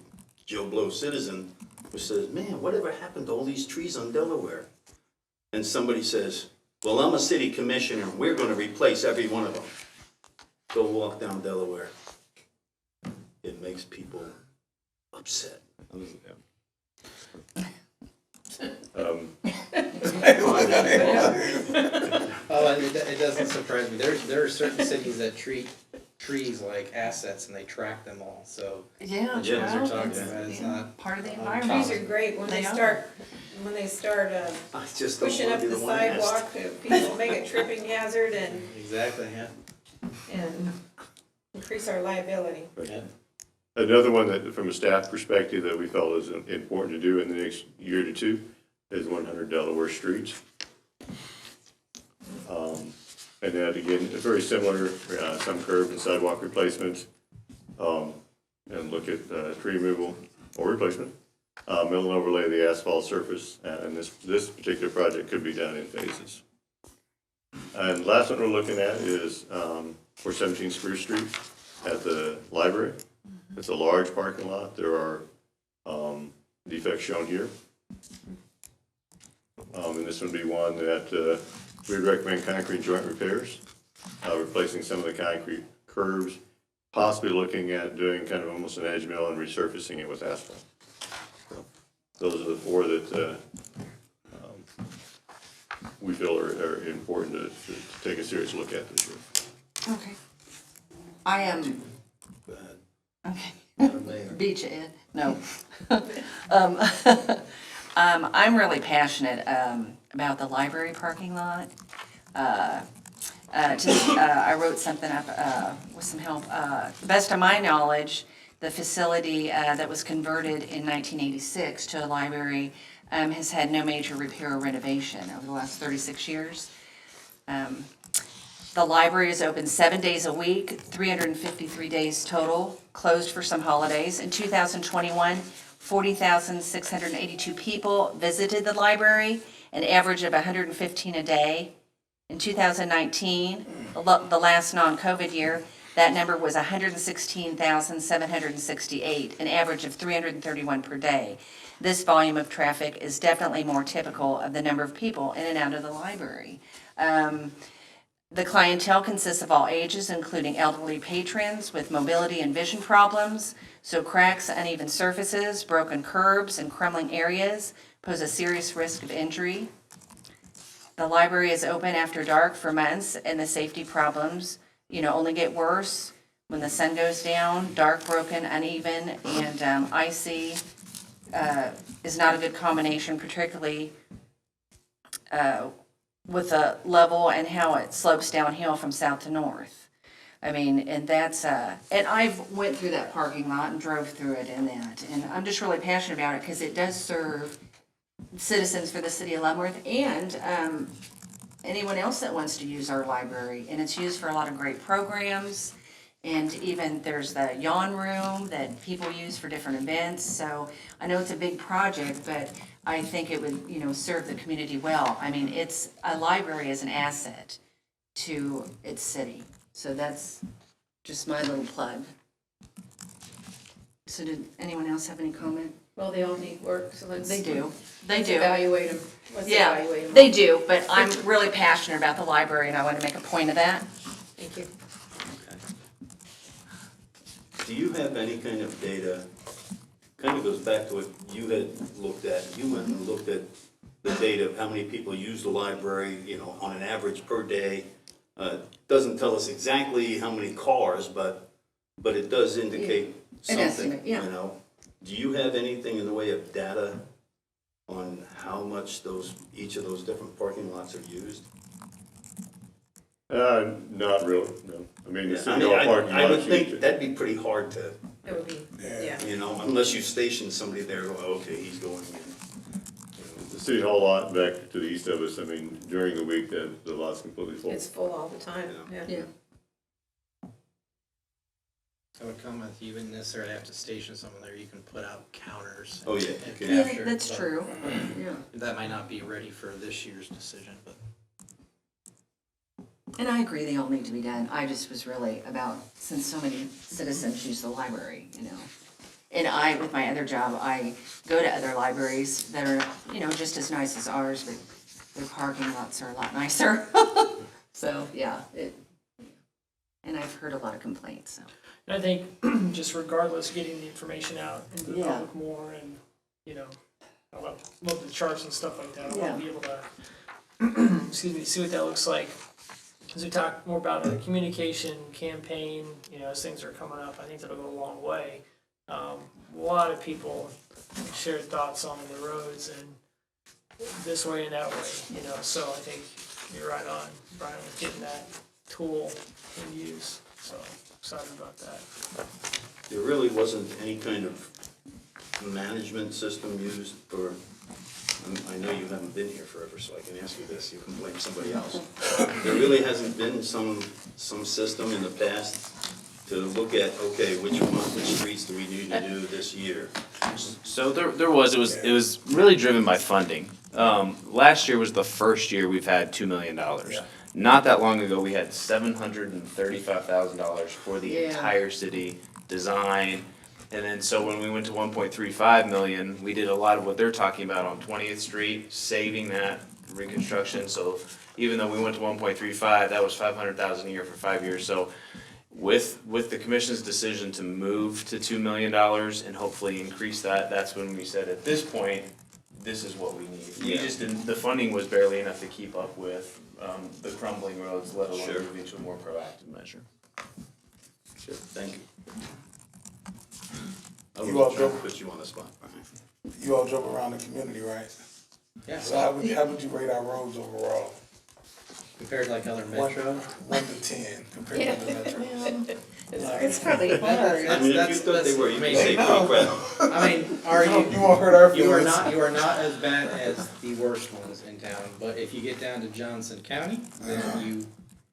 [SPEAKER 7] Joe Blow citizen who says, man, whatever happened to all these trees on Delaware? And somebody says, well, I'm a city commissioner, and we're gonna replace every one of them. Go walk down Delaware. It makes people upset.
[SPEAKER 4] Oh, and it doesn't surprise me. There are certain cities that treat trees like assets and they track them all, so.
[SPEAKER 1] Yeah,
[SPEAKER 4] The gyms are
[SPEAKER 1] well,
[SPEAKER 4] talking
[SPEAKER 1] it's,
[SPEAKER 4] about it's
[SPEAKER 1] you know,
[SPEAKER 4] not.
[SPEAKER 1] part of the
[SPEAKER 5] Trees
[SPEAKER 1] environment.
[SPEAKER 5] are great when
[SPEAKER 1] They
[SPEAKER 5] they
[SPEAKER 1] are.
[SPEAKER 5] start,
[SPEAKER 7] I just don't
[SPEAKER 5] pushing
[SPEAKER 7] wanna
[SPEAKER 5] up
[SPEAKER 7] be
[SPEAKER 5] the
[SPEAKER 7] the one asked.
[SPEAKER 5] sidewalk, people make a tripping hazard
[SPEAKER 4] Exactly, yeah.
[SPEAKER 5] and increase our liability.
[SPEAKER 4] Yeah.
[SPEAKER 3] Another one that, from a staff perspective, that we felt is important to do in the next year to two is 100 Delaware Streets. And that, again, is very similar, some curb and sidewalk replacements, and look at tree removal or replacement. Mill and overlay the asphalt surface, and this particular project could be done in phases. And last one we're looking at is 417 Spruce Street at the library. It's a large parking lot. There are defects shown here. And this would be one that we'd recommend concrete joint repairs, replacing some of the concrete curbs, possibly looking at doing kind of almost an edge mill and resurfacing it with asphalt. So those are the four that we feel are important to take a serious look at this year.
[SPEAKER 1] Okay. I am,
[SPEAKER 7] Go ahead.
[SPEAKER 1] okay,
[SPEAKER 7] Madam Mayor.
[SPEAKER 1] beat you, Ed. No. I'm really passionate about the library parking lot. I wrote something up with some help. To the best of my knowledge, the facility that was converted in 1986 to a library has had no major repair or renovation over the last 36 years. The library is open 7 days a week, 353 days total, closed for some holidays. In 2021, 40,682 people visited the library, an average of 115 a day. In 2019, the last non-COVID year, that number was 116,768, an average of 331 per day. This volume of traffic is definitely more typical of the number of people in and out of the library. The clientele consists of all ages, including elderly patrons with mobility and vision problems, so cracks, uneven surfaces, broken curbs, and crumbling areas pose a serious risk of injury. The library is open after dark for months, and the safety problems, only get worse when the sun goes down. Dark, broken, uneven, and icy is not a good combination, particularly with the level and how it slopes downhill from south to north. I mean, and that's, and I've went through that parking lot and drove through it and I'm just really passionate about it because it does serve citizens for the city of Leavenworth and anyone else that wants to use our library. And it's used for a lot of great programs. And even there's the yawn room that people use for different events. So I know it's a big project, but I think it would, serve the community well. I mean, a library is an asset to its city. So that's just my little plug. So did anyone else have any comment?
[SPEAKER 5] Well, they all need work, so let's.
[SPEAKER 1] They do.
[SPEAKER 5] Let's evaluate them. Let's
[SPEAKER 1] Yeah,
[SPEAKER 5] evaluate them.
[SPEAKER 1] they do, but I'm really passionate about the library and I want to make a point of that.
[SPEAKER 5] Thank you.
[SPEAKER 7] Do you have any kind of data, kind of goes back to what you had looked at, you went and looked at the data of how many people use the library, on an average per day. Doesn't tell us exactly how many cars, but it does indicate something,
[SPEAKER 1] estimate, yeah.
[SPEAKER 7] Do you have anything in the way of data on how much each of those different parking lots are used?
[SPEAKER 3] Not really, no. I mean, the
[SPEAKER 7] Yeah,
[SPEAKER 3] city hall parking
[SPEAKER 7] I would
[SPEAKER 3] lot's
[SPEAKER 7] think
[SPEAKER 3] used.
[SPEAKER 7] that'd be pretty hard to,
[SPEAKER 5] That would be, yeah.
[SPEAKER 7] unless you station somebody there, okay, he's going in.
[SPEAKER 3] The city hall lot back to the east of us, I mean, during the week, the lot's completely full.
[SPEAKER 5] It's full all the time, yeah.
[SPEAKER 1] Yeah.
[SPEAKER 4] I would come with you wouldn't necessarily have to station someone there, you can put out counters.
[SPEAKER 7] Oh, yeah,
[SPEAKER 4] and
[SPEAKER 7] you
[SPEAKER 1] Yeah,
[SPEAKER 4] capture,
[SPEAKER 1] that's
[SPEAKER 4] but
[SPEAKER 1] true. Yeah.
[SPEAKER 4] That might not be ready for this year's decision, but.
[SPEAKER 1] And I agree they all need to be done. I just was really about, since so many citizens use the library, And with my other job, I go to other libraries that are, just as nice as ours, but their parking lots are a lot nicer. So, yeah, and I've heard a lot of complaints, so.
[SPEAKER 8] And I think just regardless, getting the information out into the
[SPEAKER 1] Yeah.
[SPEAKER 8] public more and, I love the charts and stuff like that. I want to be able to, see what that looks like. As we talk more about a communication campaign, as things are coming up, I think that'll go a long way. A lot of people shared thoughts on the roads and this way and that way, so I think you're right on, Brian, with getting that tool in use, so excited about that.
[SPEAKER 7] There really wasn't any kind of management system used for, I know you haven't been here forever, so I can ask you this, you can blame somebody else. There really hasn't been some system in the past to look at, okay, which streets do we need to do this year?
[SPEAKER 2] So there was, it was really driven by funding. Last year was the first year we've had $2 million. Not that long ago, we had $735,000 for the
[SPEAKER 1] Yeah.
[SPEAKER 2] entire city design. And then, so when we went to 1.35 million, we did a lot of what they're talking about on 20th Street, saving that reconstruction. So even though we went to 1.35, that was 500,000 a year for 5 years. So with the commission's decision to move to $2 million and hopefully increase that, that's when we said, at this point, this is what we need. We
[SPEAKER 7] Yeah.
[SPEAKER 2] just didn't, the funding was barely enough to keep up with the crumbling roads, let alone
[SPEAKER 7] Sure.
[SPEAKER 2] moving to a more proactive measure.
[SPEAKER 7] Sure, thank you. I
[SPEAKER 9] You all
[SPEAKER 7] wasn't trying to
[SPEAKER 9] go-
[SPEAKER 7] put you on the spot, Brian.
[SPEAKER 9] You all drove around the community, right?
[SPEAKER 4] Yeah,
[SPEAKER 9] So how would you rate our roads overall?
[SPEAKER 4] compared to like other
[SPEAKER 9] One-
[SPEAKER 4] metros.
[SPEAKER 9] 1 to 10 compared to the metros.
[SPEAKER 5] It's probably hard.
[SPEAKER 7] I mean, if you thought they were, you could say
[SPEAKER 4] no.
[SPEAKER 7] pretty well.
[SPEAKER 4] I mean, are
[SPEAKER 9] You
[SPEAKER 4] you,
[SPEAKER 9] won't hurt our
[SPEAKER 4] you are
[SPEAKER 9] feelings.
[SPEAKER 4] not as bad as the worst ones in town, but if you get down to Johnson County, then you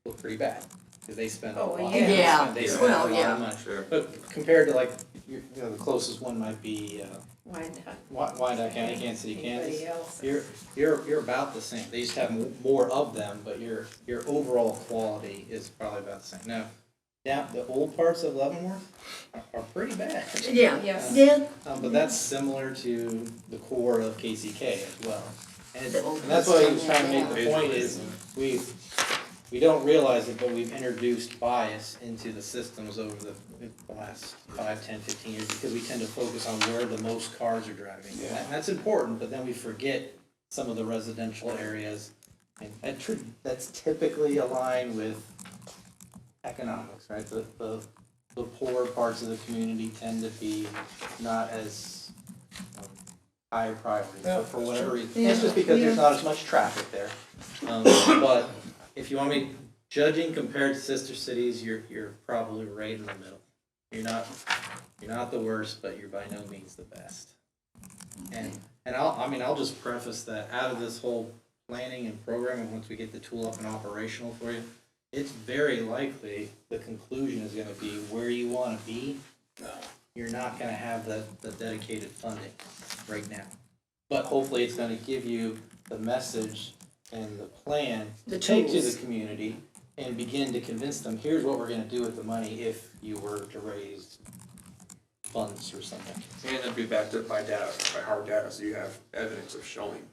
[SPEAKER 4] look pretty bad. Cause they spend a
[SPEAKER 5] Oh,
[SPEAKER 4] lot.
[SPEAKER 1] yeah.
[SPEAKER 4] They spend
[SPEAKER 1] Well,
[SPEAKER 4] a lot
[SPEAKER 1] yeah.
[SPEAKER 4] of money.
[SPEAKER 7] Sure.
[SPEAKER 4] But compared to like, the closest one might be,
[SPEAKER 5] Why not?
[SPEAKER 4] Wyandotte County, Kansas City, Kansas.
[SPEAKER 5] Anybody else?
[SPEAKER 4] You're about the same. They just have more of them, but your overall quality is probably about the same. Now, down the old parts of Leavenworth are pretty bad.
[SPEAKER 1] Yeah.
[SPEAKER 5] Yes.
[SPEAKER 1] Yeah.
[SPEAKER 4] But that's similar to the core of KCK as well. And
[SPEAKER 1] The old
[SPEAKER 4] that's why I was
[SPEAKER 1] parts,
[SPEAKER 4] trying to make the
[SPEAKER 2] yeah.
[SPEAKER 4] point is, we we don't realize it, but we've introduced bias into the systems over the last 5, 10, 15 years because we tend to focus on where the most cars are driving. And that's important, but then we forget some of the residential areas. And that's typically aligned with economics, right? The poor parts of the community tend to be not as high a priority, so for whatever reason. It's just because there's not as much traffic there. But if you want me judging compared to sister cities, you're probably right in the middle. You're not the worst, but you're by no means the best. And I'll just preface that out of this whole planning and programming, once we get the tool up and operational for you, it's very likely the conclusion is gonna be where you wanna be. You're not gonna have the dedicated funding right now. But hopefully it's gonna give you the message and the plan to take to the community and begin to convince them, here's what we're gonna do with the money if you were to raise funds or something.
[SPEAKER 6] And then be backed up by data, by hard data, so you have evidence of showing,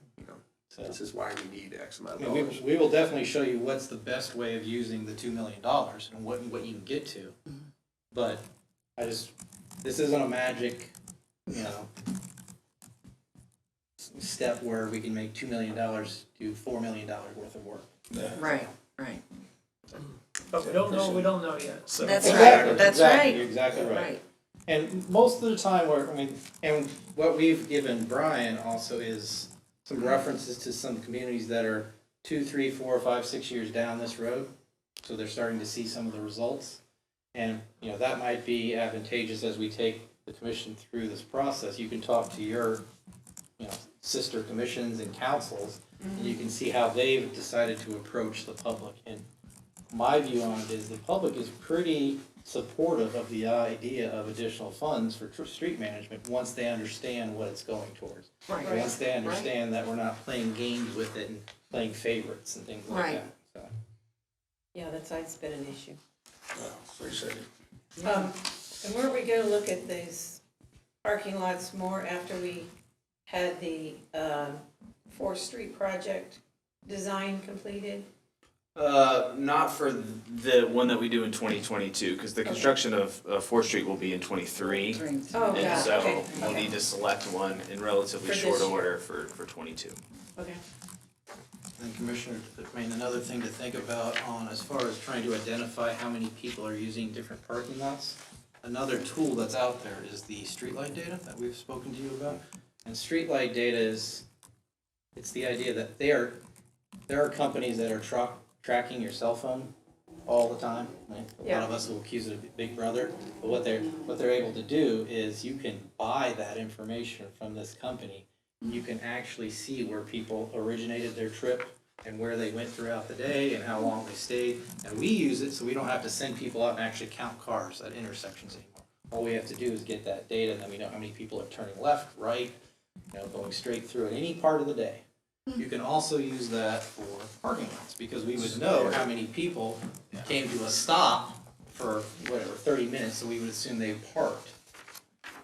[SPEAKER 4] So,
[SPEAKER 6] this is why we need X amount
[SPEAKER 4] I
[SPEAKER 6] of
[SPEAKER 4] mean,
[SPEAKER 6] dollars.
[SPEAKER 4] we will definitely show you what's the best way of using the $2 million and what you can get to. But this isn't a magic, step where we can make $2 million do $4 million worth of work.
[SPEAKER 1] Right.
[SPEAKER 8] But we don't know what we don't know yet, so.
[SPEAKER 1] That's
[SPEAKER 4] Exactly,
[SPEAKER 1] right, that's
[SPEAKER 4] exactly,
[SPEAKER 1] right.
[SPEAKER 4] You're exactly right.
[SPEAKER 1] Right.
[SPEAKER 4] And most of the time, and what we've given Brian also is some references to some communities that are 2, 3, 4, 5, 6 years down this road. So they're starting to see some of the results. And, that might be advantageous as we take the commission through this process. You can talk to your, sister commissions and councils, and you can see how they've decided to approach the public. And my view on it is the public is pretty supportive of the idea of additional funds for street management once they understand what it's going towards.
[SPEAKER 1] Right.
[SPEAKER 4] Once they understand that we're not playing games with it and playing favorites and things like
[SPEAKER 1] Right.
[SPEAKER 4] that. So.
[SPEAKER 10] Yeah, that's always been an issue.
[SPEAKER 9] Appreciate it.
[SPEAKER 10] And weren't we gonna look at these parking lots more after we had the 4th Street project design completed?
[SPEAKER 2] Not for the one that we do in 2022, because the construction of 4th Street will be in 23.
[SPEAKER 10] Oh,
[SPEAKER 2] And
[SPEAKER 10] yeah,
[SPEAKER 2] so
[SPEAKER 10] okay,
[SPEAKER 2] we'll
[SPEAKER 10] okay.
[SPEAKER 2] need to select one in relatively
[SPEAKER 10] For this
[SPEAKER 2] short
[SPEAKER 10] year.
[SPEAKER 2] order for 22.
[SPEAKER 10] Okay.
[SPEAKER 4] And Commissioner, another thing to think about on as far as trying to identify how many people are using different parking lots, another tool that's out there is the streetlight data that we've spoken to you about. And streetlight data it's the idea that there are companies that are tracking your cell phone all the time. Right? A lot of us will accuse it of Big Brother, but what they're able to do is you can buy that information from this company. You can actually see where people originated their trip and where they went throughout the day and how long they stayed. And we use it so we don't have to send people out and actually count cars at intersections anymore. All we have to do is get that data, and then we know how many people are turning left, right, going straight through at any part of the day. You can also use that for parking lots, because we would know how many people came to a stop for 30 minutes, so we would assume they parked.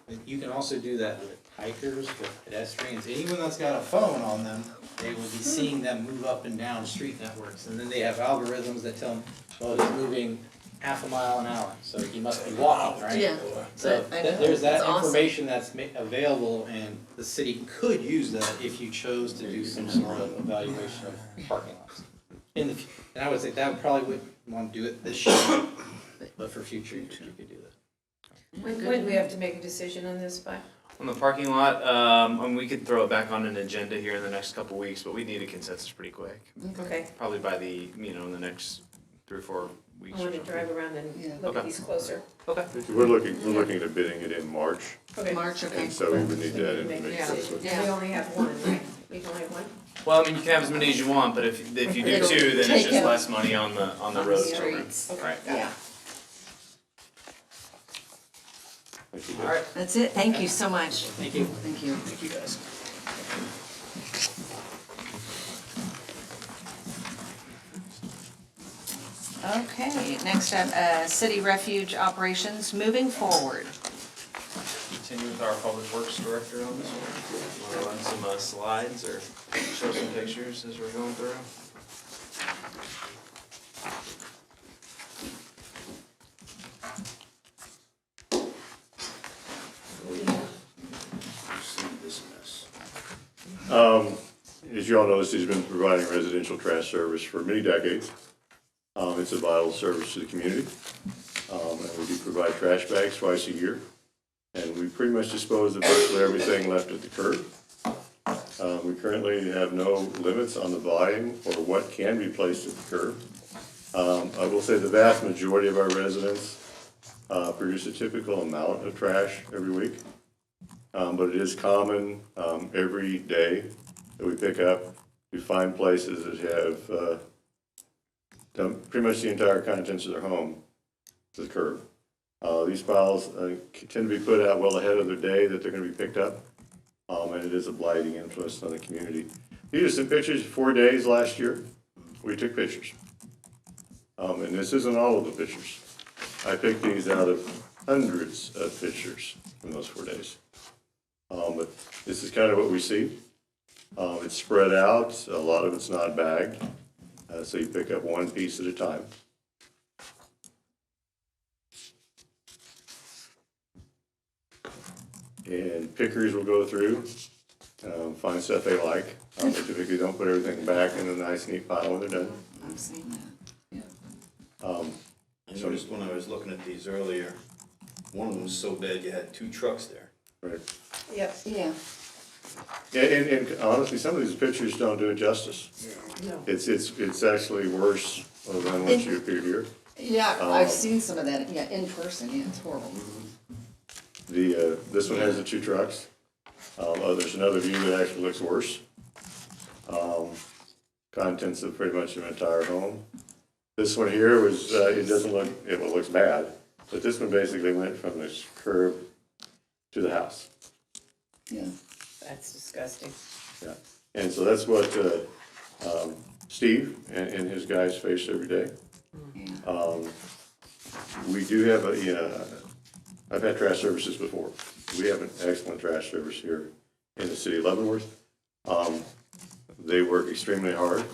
[SPEAKER 4] And you can also do that with hikers, with pedestrians, anyone that's got a phone on them, they will be seeing them move up and down street networks, and then they have algorithms that tell them, well, he's moving half a mile an hour, so he must be walking, right?
[SPEAKER 1] Yeah.
[SPEAKER 4] So
[SPEAKER 1] I know.
[SPEAKER 4] there's that
[SPEAKER 1] That's awesome.
[SPEAKER 4] information that's available, and the city could use that if you chose to do some sort of evaluation of parking lots. And I would say that probably wouldn't want to do it this year, but for future years you could do that.
[SPEAKER 10] When do we have to make a decision on this by?
[SPEAKER 2] On the parking lot, we could throw it back on an agenda here in the next couple weeks, but we need a consensus pretty quick.
[SPEAKER 10] Okay,
[SPEAKER 2] Probably by in the next 3 or 4 weeks.
[SPEAKER 10] I want to drive around and look at these closer.
[SPEAKER 3] We're looking at bidding it in March,
[SPEAKER 10] Okay.
[SPEAKER 1] March, okay.
[SPEAKER 3] and so we would need that
[SPEAKER 10] Make a
[SPEAKER 3] information.
[SPEAKER 10] decision.
[SPEAKER 1] Yeah.
[SPEAKER 10] We only have one, right? We can only have one?
[SPEAKER 2] Well, you can have as many as you want, but if you do
[SPEAKER 1] It'll
[SPEAKER 2] 2, then it's
[SPEAKER 1] take
[SPEAKER 2] just
[SPEAKER 1] out
[SPEAKER 2] less money on the road program.
[SPEAKER 1] streets.
[SPEAKER 2] Right.
[SPEAKER 1] Yeah,
[SPEAKER 3] Thank you,
[SPEAKER 2] All right.
[SPEAKER 1] that's it, thank you so much.
[SPEAKER 4] Thank you.
[SPEAKER 1] Thank you.
[SPEAKER 2] Thank you guys.
[SPEAKER 1] Okay, next up, city refuge operations, moving forward.
[SPEAKER 2] Continue with our public works director on this one. Want to run some slides or show some pictures as we're going through?
[SPEAKER 3] as you all know, the city's been providing residential trash service for many decades. It's a vital service to the community. And we do provide trash bags twice a year. And we pretty much dispose of virtually everything left at the curb. We currently have no limits on the volume or what can be placed at the curb. I will say the vast majority of our residents produce a typical amount of trash every week. But it is common every day that we pick up, we find places that have dumped pretty much the entire contents of their home to the curb. These piles tend to be put out well ahead of the day that they're going to be picked up, and it is a blighting influence on the community. These are some pictures, 4 days last year. We took pictures. And this isn't all of the pictures. I picked these out of hundreds of pictures from those 4 days. But this is kind of what we see. It's spread out, a lot of it's not bagged, so you pick up one piece at a time. And pickers will go through, find stuff they like. They typically don't put everything back in a nice neat pile when they're done.
[SPEAKER 1] I've seen that, yeah.
[SPEAKER 7] I noticed when I was looking at these earlier, one of them was so bad you had 2 trucks there.
[SPEAKER 3] Right.
[SPEAKER 10] Yep.
[SPEAKER 1] Yeah.
[SPEAKER 3] Yeah, and honestly, some of these pictures don't do it justice.
[SPEAKER 10] No.
[SPEAKER 3] It's actually worse than what you appeared here.
[SPEAKER 1] Yeah, I've seen some of that, yeah, in person, yeah, it's horrible.
[SPEAKER 3] This one has the 2 trucks. There's another view that actually looks worse. Contents of pretty much an entire home. This one here was, it doesn't look, it looks bad, but this one basically went from this curb to the house.
[SPEAKER 1] Yeah.
[SPEAKER 10] That's disgusting.
[SPEAKER 3] Yeah, and so that's what Steve and his guys face every day.
[SPEAKER 1] Yeah.
[SPEAKER 3] We do have I've had trash services before. We have an excellent trash service here in the city of Leavenworth. They work extremely hard.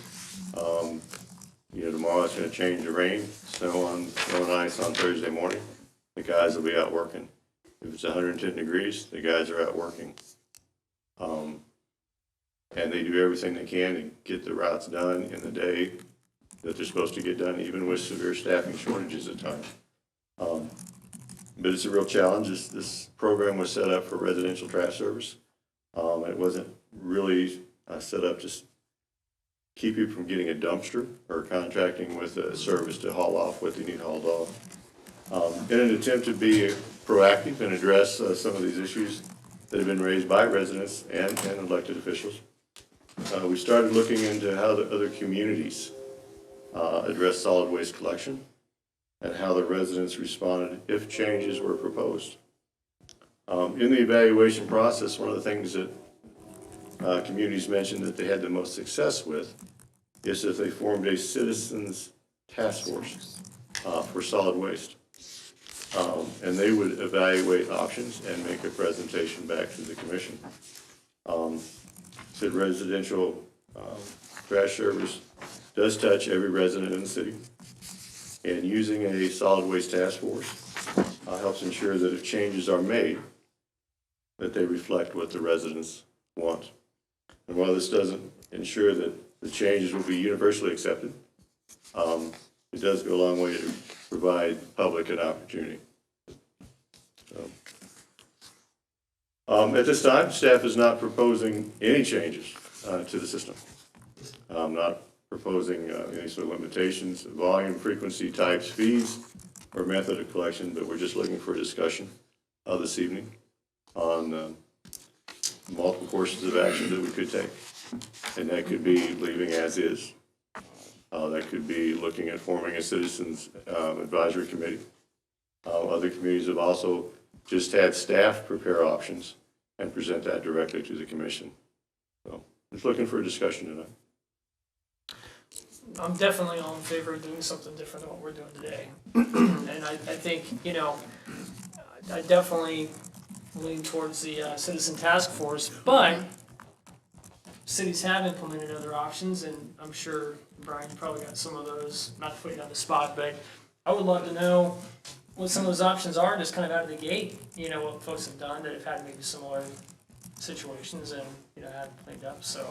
[SPEAKER 3] Tomorrow it's gonna change the rain, snow and ice on Thursday morning. The guys will be out working. If it's 110 degrees, the guys are out working. And they do everything they can to get the routes done in the day that they're supposed to get done, even with severe staffing shortages at times. But it's a real challenge. This program was set up for residential trash service. It wasn't really set up to keep you from getting a dumpster or contracting with a service to haul off what they need hauled off. In an attempt to be proactive and address some of these issues that have been raised by residents and elected officials, we started looking into how the other communities address solid waste collection and how the residents responded if changes were proposed. In the evaluation process, one of the things that communities mentioned that they had the most success with is that they formed a citizens task force for solid waste. And they would evaluate options and make a presentation back to the commission. Said residential trash service does touch every resident in the city. And using a solid waste task force helps ensure that if changes are made, that they reflect what the residents want. And while this doesn't ensure that the changes will be universally accepted, it does go a long way to provide public an opportunity. At this time, staff is not proposing any changes to the system. Not proposing any sort of limitations, volume, frequency, types, fees, or method of collection, but we're just looking for a discussion this evening on multiple courses of action that we could take. And that could be leaving as is. That could be looking at forming a citizens advisory committee. Other communities have also just had staff prepare options and present that directly to the commission. So just looking for a discussion tonight.
[SPEAKER 8] I'm definitely all in favor of doing something different than what we're doing today. And I think, I definitely lean towards the citizen task force, but cities have implemented other options, and I'm sure, Brian, you probably got some of those, not to put you on the spot, but I would love to know what some of those options are, just kind of out of the gate, what folks have done that have had maybe similar situations and, had cleaned up, so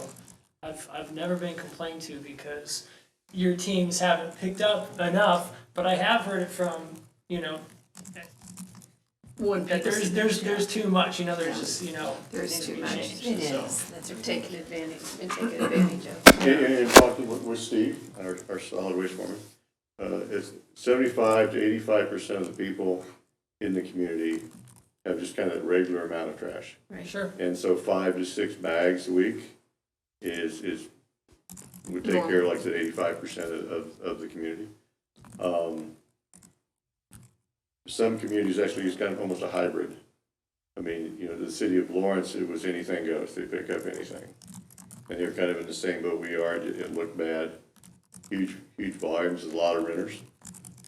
[SPEAKER 8] I've never been complained to because your teams haven't picked up enough, but I have heard it from,
[SPEAKER 1] One
[SPEAKER 8] that there's too much, there's just,
[SPEAKER 5] There's
[SPEAKER 8] needs to
[SPEAKER 5] too
[SPEAKER 8] be
[SPEAKER 5] much.
[SPEAKER 8] changed,
[SPEAKER 1] It
[SPEAKER 8] so.
[SPEAKER 1] is, that's
[SPEAKER 5] They're
[SPEAKER 1] right.
[SPEAKER 5] taking advantage of.
[SPEAKER 3] And talking with Steve, our solid waste foreman, it's 75 to 85% of the people in the community have just kind of regular amount of trash.
[SPEAKER 5] Right.
[SPEAKER 8] Sure.
[SPEAKER 3] And so 5 to 6 bags a week would take care of, like I said, 85% of the community. Some communities actually use kind of almost a hybrid. I mean, the city of Lawrence, it was anything goes, they pick up anything. And they're kind of in the same boat we are, it looked bad, huge volumes, a lot of renters.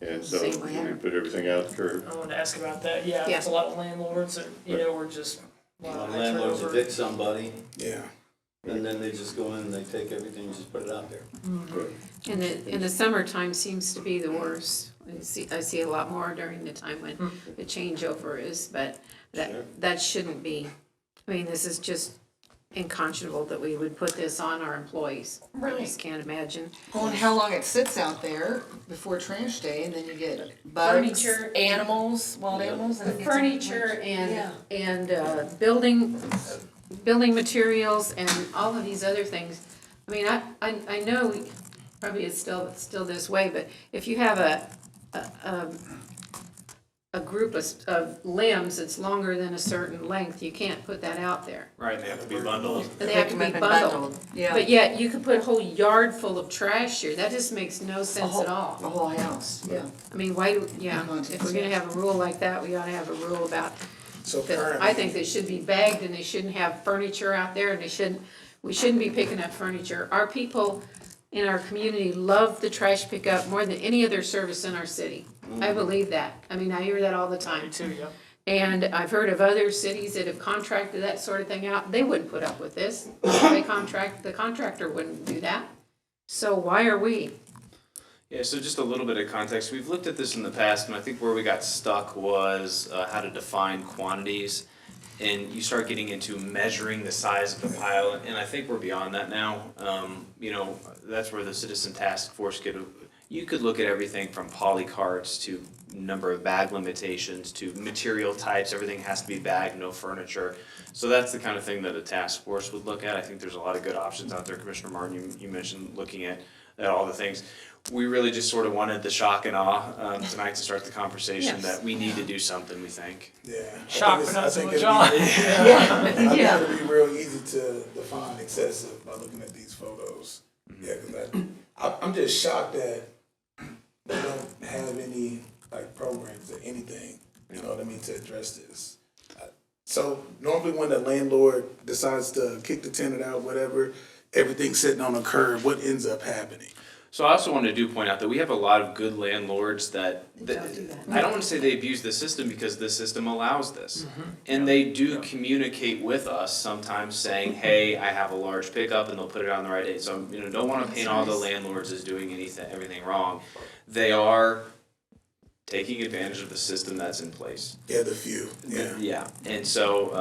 [SPEAKER 3] And so
[SPEAKER 1] Same way
[SPEAKER 3] we
[SPEAKER 1] here.
[SPEAKER 3] put everything out the curb.
[SPEAKER 8] I wanted to ask about that, yeah,
[SPEAKER 5] Yeah.
[SPEAKER 8] there's a lot of landlords that, were just,
[SPEAKER 7] A lot
[SPEAKER 8] wow,
[SPEAKER 7] of
[SPEAKER 8] I
[SPEAKER 7] landlords
[SPEAKER 8] turn over.
[SPEAKER 7] evict somebody,
[SPEAKER 9] Yeah.
[SPEAKER 7] and then they just go in and they take everything and just put it out there.
[SPEAKER 5] And the summertime seems to be the worst. I see a lot more during the time when the changeover is, but
[SPEAKER 7] Sure.
[SPEAKER 5] that shouldn't be. I mean, this is just unconscionable that we would put this on our employees. I just can't imagine.
[SPEAKER 1] Well, and how long it sits out there before trash day, and then you get bugs,
[SPEAKER 5] Furniture.
[SPEAKER 1] animals, wild animals, and it gets all
[SPEAKER 5] Furniture
[SPEAKER 1] Yeah.
[SPEAKER 5] and building materials and all of these other things. I mean, I know probably it's still this way, but if you have a group of limbs that's longer than a certain length, you can't put that out there.
[SPEAKER 2] Right, they have to be bundled.
[SPEAKER 5] And they have to be bundled.
[SPEAKER 1] Yeah.
[SPEAKER 5] But yet, you could put a whole yard full of trash here, that just makes no
[SPEAKER 1] A
[SPEAKER 5] sense
[SPEAKER 1] whole-
[SPEAKER 5] at all.
[SPEAKER 1] The whole house, yeah.
[SPEAKER 5] I mean, if we're gonna have a rule like that, we ought to have a rule about,
[SPEAKER 9] So
[SPEAKER 5] that
[SPEAKER 9] currently.
[SPEAKER 5] I think they should be bagged and they shouldn't have furniture out there and we shouldn't be picking up furniture. Our people in our community love the trash pickup more than any other service in our city. I believe that. I mean, I hear that all the time.
[SPEAKER 8] Me too, yeah.
[SPEAKER 5] And I've heard of other cities that have contracted that sort of thing out. They wouldn't put up with this. The contractor wouldn't do that. So why are we?
[SPEAKER 2] Yeah, so just a little bit of context. We've looked at this in the past, and I think where we got stuck was how to define quantities. And you start getting into measuring the size of the pile, and I think we're beyond that now. That's where the citizen task force you could look at everything from poly carts to number of bag limitations to material types. Everything has to be bagged, no furniture. So that's the kind of thing that a task force would look at. I think there's a lot of good options out there. Commissioner Martin, you mentioned looking at all the things. We really just sort of wanted the shock and awe tonight to start the conversation
[SPEAKER 5] Yes.
[SPEAKER 2] that we need to do something, we think.
[SPEAKER 9] Yeah.
[SPEAKER 8] Shock, but not so much awe.
[SPEAKER 9] I think
[SPEAKER 1] Yeah.
[SPEAKER 9] it'd be real easy to define excessive by looking at these photos. Yeah, because I'm just shocked that they don't have any programs or anything, you know what I mean, to address this. So normally when the landlord decides to kick the tenant out, whatever, everything's sitting on a curb, what ends up happening?
[SPEAKER 2] So I also wanted to point out that we have a lot of good landlords that
[SPEAKER 5] don't do that.
[SPEAKER 2] I don't want to say they abuse the system because the system allows this. And they do communicate with us sometimes saying, hey, I have a large pickup, and they'll put it on the right date. So, don't want to paint all the landlords as doing everything wrong. They are taking advantage of the system that's in place.
[SPEAKER 9] Yeah, the few, yeah.
[SPEAKER 2] Yeah, and so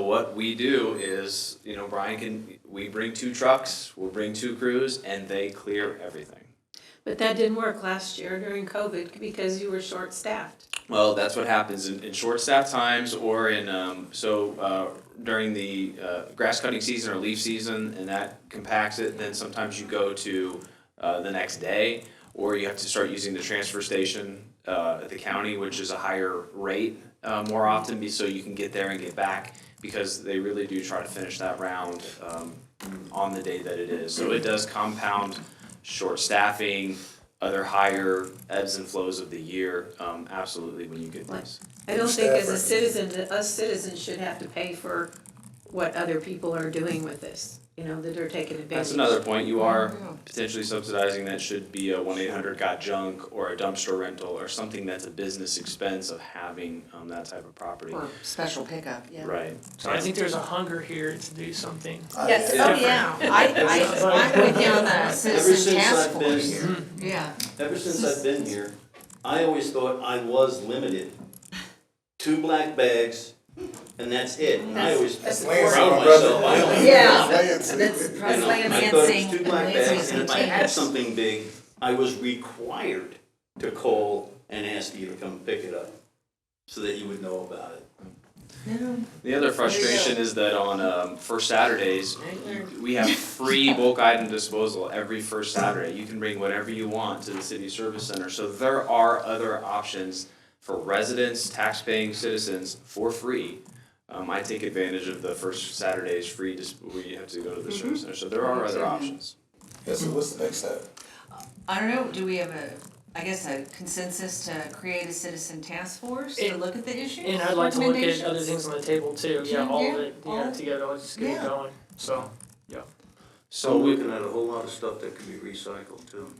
[SPEAKER 2] what we do is, Brian we bring 2 trucks, we'll bring 2 crews, and they clear everything.
[SPEAKER 5] But that didn't work last year during COVID because you were short-staffed.
[SPEAKER 2] Well, that's what happens in short staff times or during the grass cutting season or leaf season, and that compacts it, then sometimes you go to the next day, or you have to start using the transfer station at the county, which is a higher rate more often, so you can get there and get back, because they really do try to finish that round on the day that it is. So it does compound short staffing, other higher ebbs and flows of the year, absolutely, when you get this.
[SPEAKER 5] I don't think as a citizen, that us citizens should have to pay for what other people are doing with this, that are taking advantage.
[SPEAKER 2] That's another point. You are potentially subsidizing that should be a 1-800-GOT-JUNK or a dumpster rental or something that's a business expense of having that type of property.
[SPEAKER 1] Or special pickup, yeah.
[SPEAKER 2] Right.
[SPEAKER 8] So I think there's a hunger here to do something.
[SPEAKER 1] Yes, oh, yeah, I'm with you on the
[SPEAKER 7] Ever
[SPEAKER 1] citizen
[SPEAKER 7] since
[SPEAKER 1] task
[SPEAKER 7] I've
[SPEAKER 1] force,
[SPEAKER 7] been,
[SPEAKER 1] yeah.
[SPEAKER 7] ever since I've been here, I always thought I was limited. 2 black bags And that's it. And I always
[SPEAKER 10] That's
[SPEAKER 9] Lansing,
[SPEAKER 7] proud
[SPEAKER 9] my
[SPEAKER 7] of
[SPEAKER 9] brother.
[SPEAKER 7] myself. I only
[SPEAKER 1] Yeah.
[SPEAKER 9] Lansing.
[SPEAKER 1] That's
[SPEAKER 7] You know,
[SPEAKER 1] probably
[SPEAKER 7] I thought it was
[SPEAKER 1] Lansing.
[SPEAKER 7] two black bags,
[SPEAKER 1] Lansing's
[SPEAKER 7] and if I had
[SPEAKER 1] contained.
[SPEAKER 7] something big, I was required to call and ask you to come pick it up, so that you would know about it.
[SPEAKER 2] The other frustration is that on first Saturdays, we have free bulk item disposal every first Saturday. You can bring whatever you want to the city service center. So there are other options for residents, tax-paying citizens for free. I take advantage of the first Saturday's free where you have to go to the service center. So there are other options.
[SPEAKER 9] Yeah, so what's the next step?
[SPEAKER 1] I don't know, do we have a consensus to create a citizen task force to look at the issues?
[SPEAKER 8] And I'd like to look at other
[SPEAKER 1] recommendations?
[SPEAKER 8] things on the table too, yeah, all of it,
[SPEAKER 1] all
[SPEAKER 8] yeah,
[SPEAKER 1] of it.
[SPEAKER 8] together, let's just get it
[SPEAKER 1] Yeah.
[SPEAKER 8] going, so, yeah.
[SPEAKER 2] So
[SPEAKER 7] I'm
[SPEAKER 2] we,
[SPEAKER 7] looking at a whole lot of stuff that could be recycled too.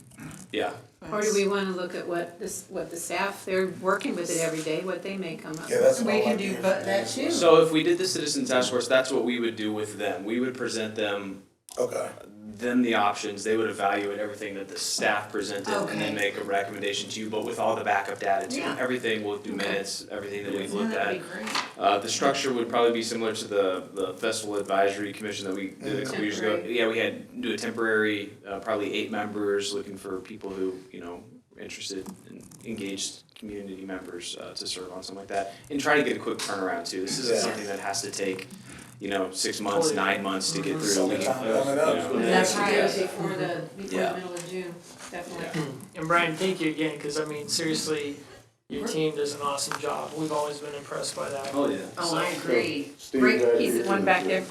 [SPEAKER 2] yeah.
[SPEAKER 5] Or do we wanna look at what the staff, they're working with it every day, what they may come up
[SPEAKER 9] Yeah,
[SPEAKER 5] with?
[SPEAKER 9] that's what
[SPEAKER 1] We
[SPEAKER 9] I
[SPEAKER 1] can
[SPEAKER 9] like
[SPEAKER 1] do
[SPEAKER 9] to hear
[SPEAKER 1] but
[SPEAKER 9] from
[SPEAKER 1] that
[SPEAKER 9] you.
[SPEAKER 1] too.
[SPEAKER 2] So if we did the citizen task force, that's what we would do with them. We would present them
[SPEAKER 9] Okay.
[SPEAKER 2] the options, they would evaluate everything that the staff presented and then
[SPEAKER 1] Okay.
[SPEAKER 2] make a recommendation to you, but with all the backup data too.
[SPEAKER 1] Yeah.
[SPEAKER 2] Everything, we'll do minutes, everything that we've looked
[SPEAKER 1] That'd
[SPEAKER 2] at.
[SPEAKER 1] be great.
[SPEAKER 2] The structure would probably be similar to the Festival Advisory Commission that we did a couple years ago.
[SPEAKER 5] Temporary.
[SPEAKER 2] Yeah, we had, do a temporary, probably 8 members, looking for people who, interested and engaged community members, to serve on something like that. And try to get a quick turnaround too. This isn't
[SPEAKER 9] Yeah.
[SPEAKER 2] something that has to take, 6 months, 9 months to get through.
[SPEAKER 9] Summertime coming up.
[SPEAKER 1] That's
[SPEAKER 5] Do
[SPEAKER 1] right.
[SPEAKER 5] it before the
[SPEAKER 2] Yeah.
[SPEAKER 5] middle of June, definitely.
[SPEAKER 8] And Brian, thank you again, cause I mean, seriously, your team does an awesome job, we've always been impressed by that.
[SPEAKER 7] Oh, yeah.
[SPEAKER 1] Oh, I agree.
[SPEAKER 3] Steve,
[SPEAKER 1] Great
[SPEAKER 3] that
[SPEAKER 5] He's
[SPEAKER 3] is-
[SPEAKER 5] the one back there.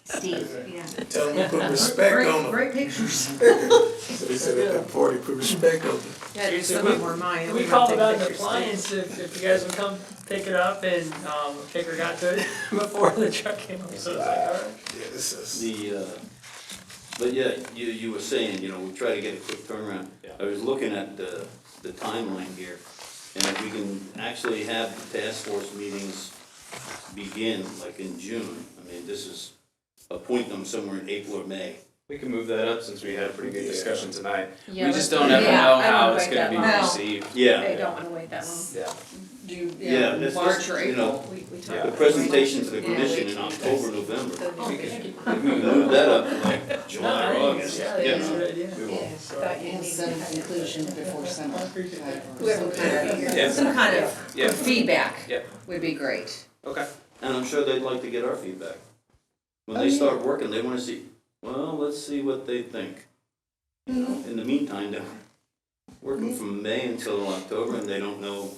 [SPEAKER 1] Steve, yeah.
[SPEAKER 9] Tell them to put respect on
[SPEAKER 1] Great,
[SPEAKER 9] them.
[SPEAKER 1] great pictures.
[SPEAKER 9] So they said at that party, put respect on them.
[SPEAKER 5] Yeah,
[SPEAKER 8] Seriously,
[SPEAKER 5] some of them were mine.
[SPEAKER 8] We called about an appliance, if you guys would come pick it up, and, Kicker got to it before the truck came up, so it's like, alright.
[SPEAKER 9] Yeah, this is.
[SPEAKER 7] But yeah, you were saying, we try to get a quick turnaround.
[SPEAKER 2] Yeah.
[SPEAKER 7] I was looking at the timeline here, and if we can actually have the task force meetings begin like in June, I mean, this is appoint them somewhere in April or May.
[SPEAKER 2] We can move that up since we had a pretty good discussion tonight.
[SPEAKER 5] Yeah,
[SPEAKER 2] We just
[SPEAKER 5] let's
[SPEAKER 2] don't
[SPEAKER 5] do
[SPEAKER 2] ever
[SPEAKER 5] that.
[SPEAKER 2] know
[SPEAKER 5] I don't
[SPEAKER 2] how
[SPEAKER 5] wanna
[SPEAKER 2] it's
[SPEAKER 5] wait
[SPEAKER 2] gonna be
[SPEAKER 5] that
[SPEAKER 1] long.
[SPEAKER 2] received.
[SPEAKER 7] Yeah.
[SPEAKER 5] They don't wanna wait that long.
[SPEAKER 2] Yeah.
[SPEAKER 1] Do,
[SPEAKER 7] Yeah, it's
[SPEAKER 1] March
[SPEAKER 7] just,
[SPEAKER 1] or
[SPEAKER 7] you know,
[SPEAKER 1] April.
[SPEAKER 5] We
[SPEAKER 2] Yeah.
[SPEAKER 5] talked.
[SPEAKER 7] the presentation to the
[SPEAKER 5] Yeah.
[SPEAKER 7] commission in October, November.
[SPEAKER 5] The-
[SPEAKER 7] We can move that up to like July or
[SPEAKER 8] No,
[SPEAKER 7] August.
[SPEAKER 8] yeah, that's a good idea.
[SPEAKER 7] We will.
[SPEAKER 5] Yeah, thought you
[SPEAKER 1] Have
[SPEAKER 5] needed
[SPEAKER 1] some
[SPEAKER 5] to have
[SPEAKER 1] conclusion
[SPEAKER 5] that.
[SPEAKER 1] before summer.
[SPEAKER 5] Whoever
[SPEAKER 2] Yeah.
[SPEAKER 1] Some kind of
[SPEAKER 2] Yeah.
[SPEAKER 1] feedback
[SPEAKER 2] Yeah.
[SPEAKER 1] would be great.
[SPEAKER 2] Okay.
[SPEAKER 7] And I'm sure they'd like to get our feedback. When
[SPEAKER 1] Oh,
[SPEAKER 7] they
[SPEAKER 1] yeah.
[SPEAKER 7] start working, they wanna see, well, let's see what they think. In the meantime, they're working from May until October and they don't know,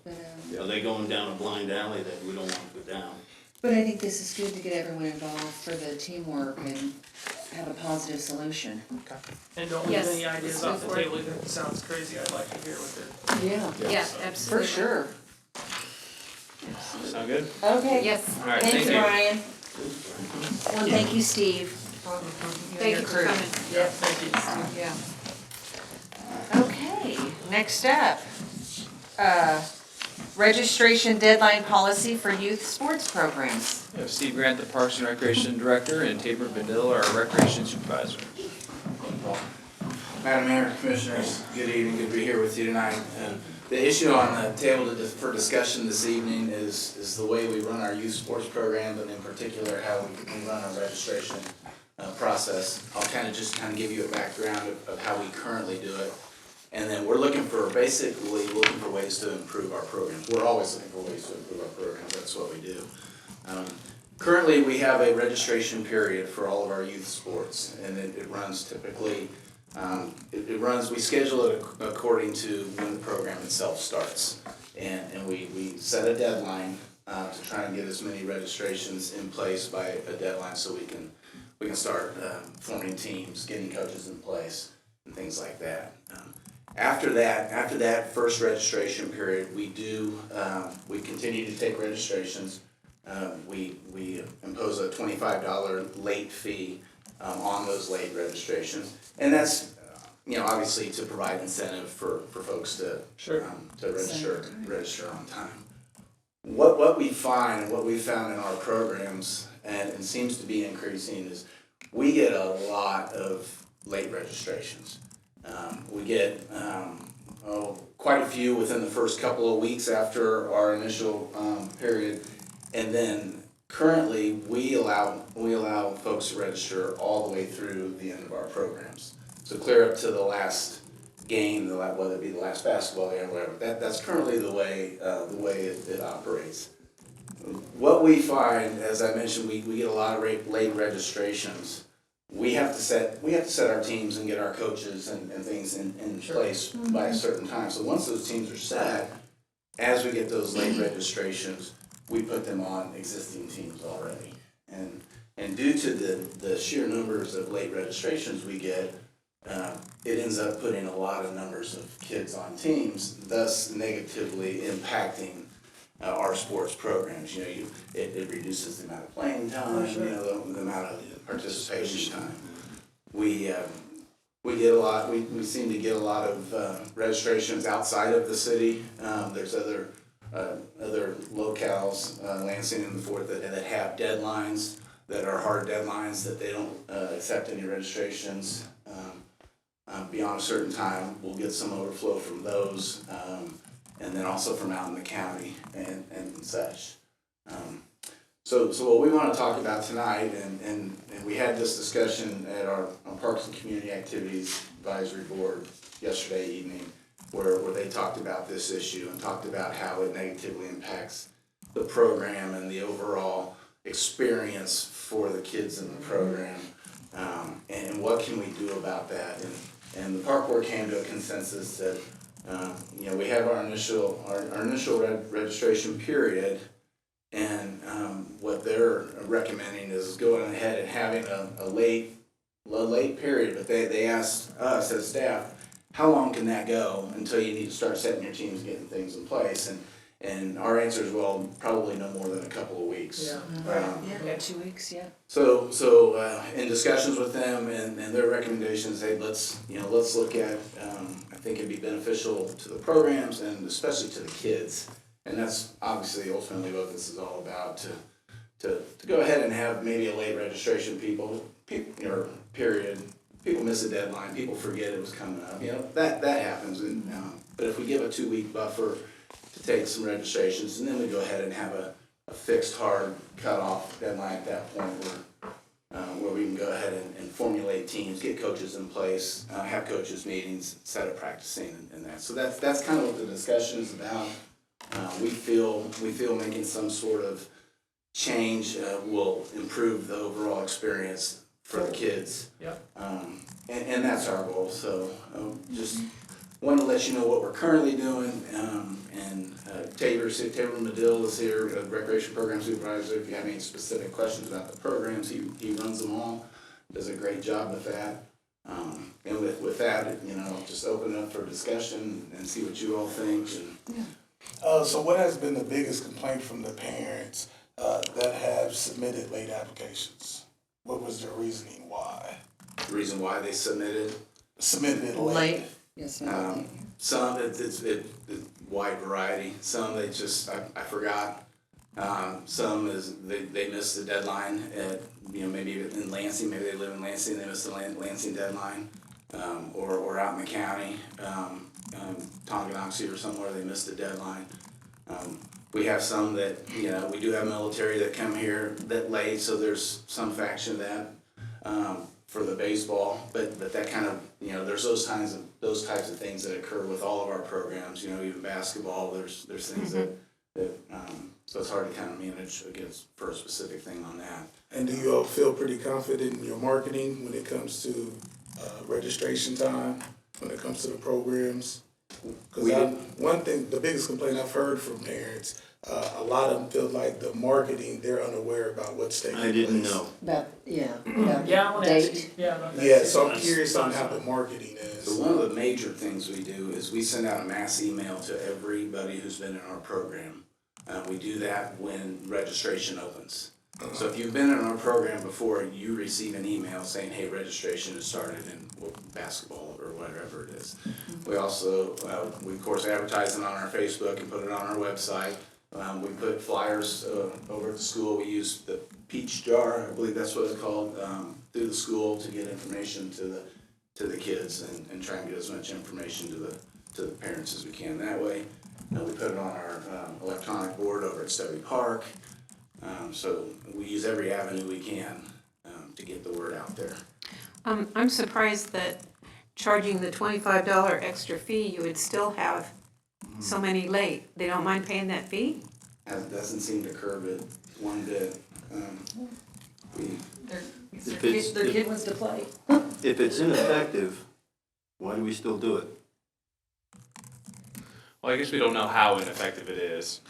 [SPEAKER 1] But,
[SPEAKER 7] are they going down a blind alley that we don't want to go down?
[SPEAKER 1] but I think this is good to get everyone involved for the teamwork and have a positive solution.
[SPEAKER 8] And don't leave
[SPEAKER 5] Yes,
[SPEAKER 8] any ideas
[SPEAKER 5] let's
[SPEAKER 8] off
[SPEAKER 5] go
[SPEAKER 8] the
[SPEAKER 5] for it.
[SPEAKER 8] table, even if it sounds crazy, I'd like to hear what they're.
[SPEAKER 1] Yeah,
[SPEAKER 5] Yeah,
[SPEAKER 1] for
[SPEAKER 5] absolutely.
[SPEAKER 1] sure.
[SPEAKER 2] Sound good?
[SPEAKER 1] Okay.
[SPEAKER 5] Yes,
[SPEAKER 2] All right,
[SPEAKER 1] Thanks,
[SPEAKER 2] thank you.
[SPEAKER 1] Brian. Well, thank you, Steve.
[SPEAKER 5] thank you for coming.
[SPEAKER 8] Yeah, thank you.
[SPEAKER 1] Yeah. Okay, next up, registration deadline policy for youth sports programs.
[SPEAKER 2] We have Steve Grant, the Parks and Recreation Director, and Tabor Vanille, our Recreation Supervisor.
[SPEAKER 11] Madam Mayor, Commissioners, good evening, good to be here with you tonight. The issue on the table for discussion this evening is the way we run our youth sports program, and in particular, how we run our registration process. I'll just give you a background of how we currently do it. And then we're basically looking for ways to improve our programs. We're always looking for ways to improve our programs, that's what we do. Currently, we have a registration period for all of our youth sports, and it runs typically, we schedule it according to when the program itself starts. And we set a deadline to try and get as many registrations in place by a deadline so we can start forming teams, getting coaches in place, and things like that. After that first registration period, we continue to take registrations. We impose a $25 late fee on those late registrations, and that's obviously to provide incentive for folks to register on time. What we find and what we found in our programs and seems to be increasing is we get a lot of late registrations. We get quite a few within the first couple of weeks after our initial period. And then currently, we allow folks to register all the way through the end of our programs. So clear up to the last game, whether it be the last basketball game or whatever. That's currently the way it operates. What we find, as I mentioned, we get a lot of late registrations. We have to set our teams and get our coaches and things in place by a certain time. So once those teams are set, as we get those late registrations, we put them on existing teams already. And due to the sheer numbers of late registrations we get, it ends up putting a lot of numbers of kids on teams, thus negatively impacting our sports programs. You know, it reduces the amount of playing time, you know, the amount of participation time. We get a lot. We seem to get a lot of registrations outside of the city. There's other locales, Lansing and the Fourth, that have deadlines that are hard deadlines that they don't accept any registrations beyond a certain time. We'll get some overflow from those, and then also from out in the county and such. So what we want to talk about tonight, and we had this discussion at our Parks and Community Activities Advisory Board yesterday evening, where they talked about this issue and talked about how it negatively impacts the program and the overall experience for the kids in the program, and what can we do about that. And the park board came to a consensus that you know, we have our initial registration period, and what they're recommending is going ahead and having a late period. But they asked us as staff, how long can that go until you need to start setting your teams, getting things in place? And our answer is, well, probably no more than a couple of weeks.
[SPEAKER 1] Yeah, 2 weeks, yeah.
[SPEAKER 11] So in discussions with them and their recommendations, hey, let's look at, I think it'd be beneficial to the programs and especially to the kids. And that's obviously ultimately what this is all about, to go ahead and have maybe a late registration period. People miss a deadline, people forget it was coming up, you know, that happens. And but if we give a 2-week buffer to take some registrations, and then we go ahead and have a fixed hard cutoff deadline at that point where we can go ahead and formulate teams, get coaches in place, have coaches meetings, set up practicing and that. So that's kind of what the discussion is about. We feel making some sort of change will improve the overall experience for the kids.
[SPEAKER 8] Yep.
[SPEAKER 11] And that's our goal. So just want to let you know what we're currently doing. And Tabor Medill is here, Recreation Program Supervisor. If you have any specific questions about the programs, he runs them all, does a great job with that. And with that, you know, just open it up for discussion and see what you all think.
[SPEAKER 9] So what has been the biggest complaint from the parents that have submitted late applications? What was their reasoning why?
[SPEAKER 11] The reason why they submitted
[SPEAKER 9] it late?
[SPEAKER 1] Late, yes,
[SPEAKER 11] some it's wide variety. Some they just I forgot. Some is they missed the deadline at, you know, maybe in Lansing, maybe they live in Lansing, they missed the Lansing deadline, or out in the county, Tonganoxie or somewhere, they missed the deadline. We have some that, you know, we do have military that come here that late, so there's some faction of that for the baseball, but that kind of, you know, there's those types of things that occur with all of our programs. You know, even basketball, there's things that so it's hard to kind of manage against for a specific thing on that.
[SPEAKER 9] And do you all feel pretty confident in your marketing when it comes to registration time, when it comes to the programs? Because one thing, the biggest complaint I've heard from parents, a lot of them feel like the marketing, they're unaware about what's taking place.
[SPEAKER 7] I didn't know.
[SPEAKER 1] About
[SPEAKER 8] Yeah, I want to ask
[SPEAKER 1] date.
[SPEAKER 8] you, yeah, about that.
[SPEAKER 9] Yeah, so I'm curious on how the marketing is.
[SPEAKER 11] So one of the major things we do is we send out a mass email to everybody who's been in our program. We do that when registration opens. So if you've been in our program before, you receive an email saying, hey, registration has started in basketball or whatever it is. We also, we of course advertise it on our Facebook and put it on our website. We put flyers over at the school. We use the peach jar, I believe that's what it's called, through the school to get information to the kids and try and get as much information to the parents as we can that way. We put it on our electronic board over at Stubby Park. So we use every avenue we can to get the word out there.
[SPEAKER 10] I'm surprised that charging the $25 extra fee, you would still have so many late. They don't mind paying that fee?
[SPEAKER 11] It doesn't seem to curb it one bit.
[SPEAKER 1] Their kid wants to play.
[SPEAKER 7] If it's ineffective, why do we still do it?
[SPEAKER 2] Well, I guess we don't know how ineffective it is.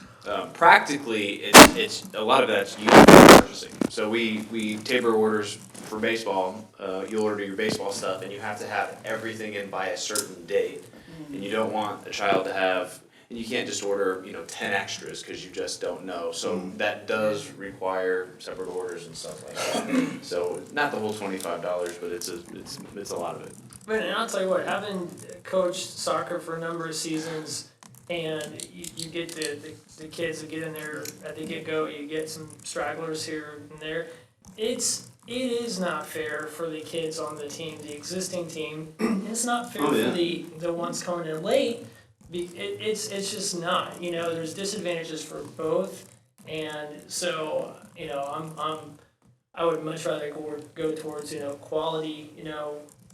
[SPEAKER 2] Practically, it's a lot of that's uniform purchasing. So we taper orders for baseball. You order your baseball stuff, and you have to have everything in by a certain date. And you don't want a child to have, and you can't just order 10 extras because you just don't know. So that does require separate orders and stuff like that. So not the whole $25, but it's a lot of it.
[SPEAKER 8] But and I'll tell you what, having coached soccer for a number of seasons, and you get the kids that get in there at the get-go, you get some stragglers here and there. It is not fair for the kids on the team, the existing team. It's not fair for the ones coming in late. It's just not. There's disadvantages for both, and so I would much rather go towards quality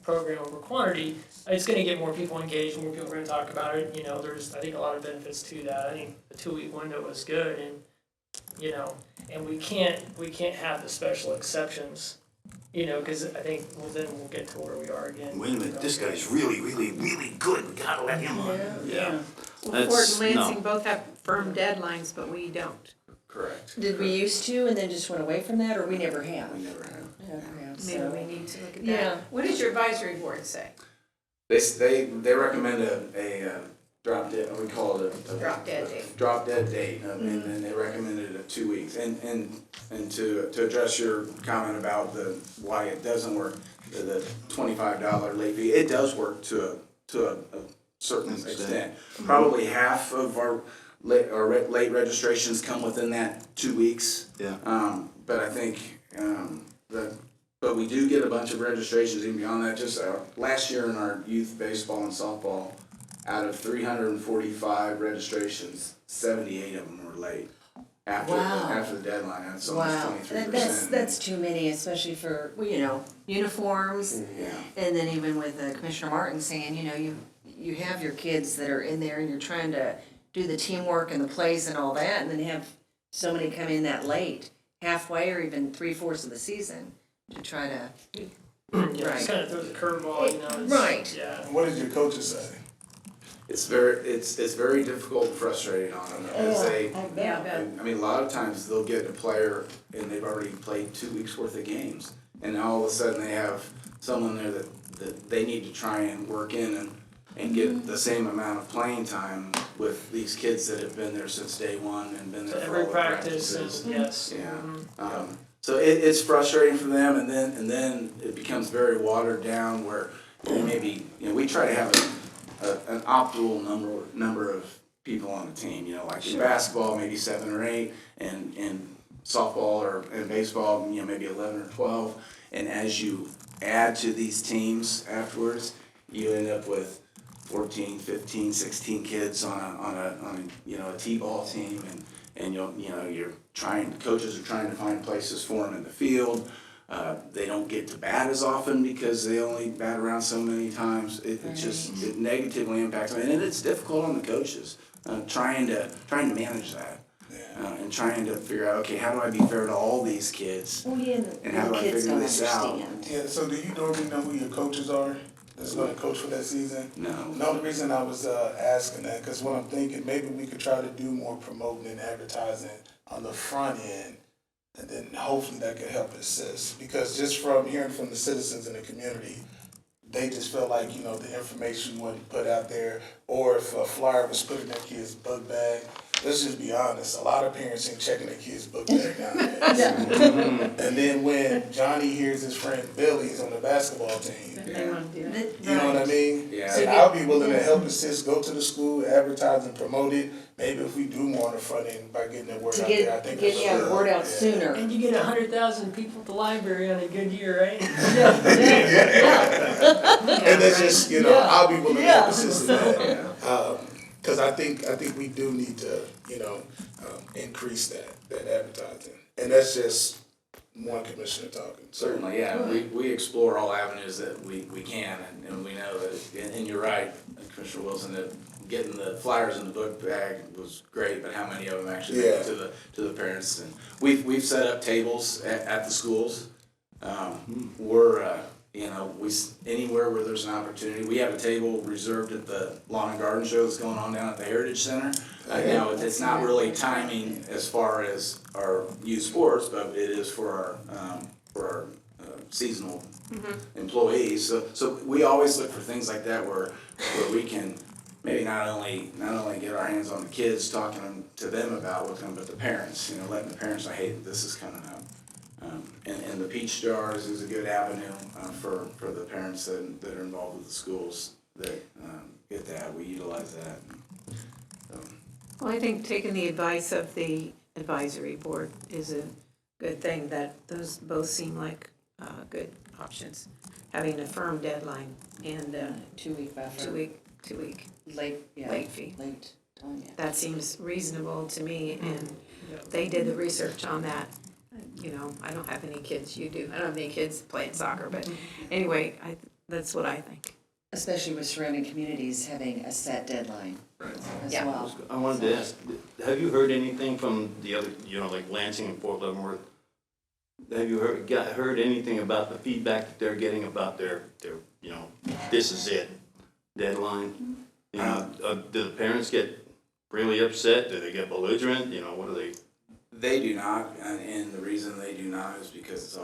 [SPEAKER 8] program over quantity. It's going to get more people engaged, more people are going to talk about it. There's I think a lot of benefits to that. I think the 2-week window was good, and and we can't have the special exceptions, because I think then we'll get to where we are again.
[SPEAKER 7] Wait a minute, this guy's really, really, really good, we gotta let him on.
[SPEAKER 2] Yeah.
[SPEAKER 10] Well, Fort and Lansing both have firm deadlines, but we don't.
[SPEAKER 11] Correct.
[SPEAKER 1] Did we used to and then just went away from that, or we never have?
[SPEAKER 11] We never have.
[SPEAKER 10] Maybe we need to look at that.
[SPEAKER 1] Yeah.
[SPEAKER 10] What does your advisory board say?
[SPEAKER 11] They recommend a drop dead, we call it a
[SPEAKER 10] Drop dead date.
[SPEAKER 11] Drop dead date, and then they recommended it at 2 weeks. And to address your comment about why it doesn't work, the $25 late fee, it does work to a certain extent. Probably half of our late registrations come within that 2 weeks.
[SPEAKER 7] Yeah.
[SPEAKER 11] But I think but we do get a bunch of registrations even beyond that. Just last year in our youth baseball and softball, out of 345 registrations, 78 of them were late after the deadline. That's almost 23%.
[SPEAKER 1] That's too many, especially for uniforms.
[SPEAKER 11] Yeah.
[SPEAKER 1] And then even with Commissioner Martin saying, you have your kids that are in there and you're trying to do the teamwork and the plays and all that, and then have so many come in that late, halfway or even 3/4 of the season to try to.
[SPEAKER 8] Just kind of throws a curveball,
[SPEAKER 1] Right.
[SPEAKER 8] Yeah.
[SPEAKER 9] What did your coaches say?
[SPEAKER 11] It's very difficult and frustrating on them because I mean, a lot of times they'll get a player and they've already played 2 weeks worth of games, and now all of a sudden they have someone there that they need to try and work in and get the same amount of playing time with these kids that have been there since day one and been there for
[SPEAKER 8] Every
[SPEAKER 11] all the
[SPEAKER 8] practice
[SPEAKER 11] practices.
[SPEAKER 8] and yes.
[SPEAKER 11] Yeah. So it's frustrating for them, and then it becomes very watered down where maybe we try to have an optimal number of people on the team. Like in basketball, maybe 7 or 8, and in softball and baseball, maybe 11 or 12. And as you add to these teams afterwards, you end up with 14, 15, 16 kids on a t-ball team, and coaches are trying to find places for them in the field. They don't get to bat as often because they only bat around so many times. It negatively impacts them, and it's difficult on the coaches trying to manage that. And trying to figure out, okay, how do I be fair to all these kids? And how do I figure this out?
[SPEAKER 9] Yeah, so do you normally know who your coaches are that's going to coach for that season?
[SPEAKER 11] No.
[SPEAKER 9] The only reason I was asking that, because what I'm thinking, maybe we could try to do more promoting and advertising on the front end, and then hopefully that could help assist. Because just from hearing from the citizens in the community, they just felt like, the information wasn't put out there, or if a flyer was put in their kid's book bag. Let's just be honest, a lot of parents ain't checking their kids' book bag nowadays. And then when Johnny hears his friend Billy's on the basketball team, you know what I mean?
[SPEAKER 11] Yeah.
[SPEAKER 9] And I'll be willing to help assist, go to the school, advertise and promote it. Maybe if we do more on the front end by getting the word out there, I think
[SPEAKER 1] get the word out sooner.
[SPEAKER 8] And you get 100,000 people at the library on a good year, right?
[SPEAKER 9] And that's just, I'll be willing to help assist in that. Because I think we do need to, increase that advertising. And that's just one commissioner talking. So,
[SPEAKER 11] Certainly, yeah, we explore all avenues that we can, and we know that, and you're right, Commissioner Wilson, that getting the flyers in the book bag was great, but how many of them actually make it to the parents? And we've set up tables at the schools. We're, anywhere where there's an opportunity, we have a table reserved at the Lawn and Garden Show that's going on down at the Heritage Center. Now, it's not really timing as far as our youth sports, but it is for our seasonal employees. So we always look for things like that where we can maybe not only get our hands on the kids, talking to them about what's going, but the parents, letting the parents know, hey, this is coming up. And the peach jars is a good avenue for the parents that are involved with the schools that get that. We utilize that.
[SPEAKER 10] Well, I think taking the advice of the advisory board is a good thing, that those both seem like good options. Having a firm deadline and
[SPEAKER 1] 2-week buffer.
[SPEAKER 10] 2-week
[SPEAKER 1] Late
[SPEAKER 10] fee.
[SPEAKER 1] Late time, yeah.
[SPEAKER 10] That seems reasonable to me, and they did the research on that. I don't have any kids, you do. I don't have any kids playing soccer, but anyway, that's what I think.
[SPEAKER 1] Especially with surrounding communities having a set deadline as
[SPEAKER 10] Yeah.
[SPEAKER 1] well.
[SPEAKER 7] I wanted to ask, have you heard anything from the other, like Lansing and Fort Leavenworth? Have you heard anything about the feedback that they're getting about their this is it deadline? Do the parents get really upset? Do they get belligerent? What do they?
[SPEAKER 11] They do not, and the reason they do not is because it's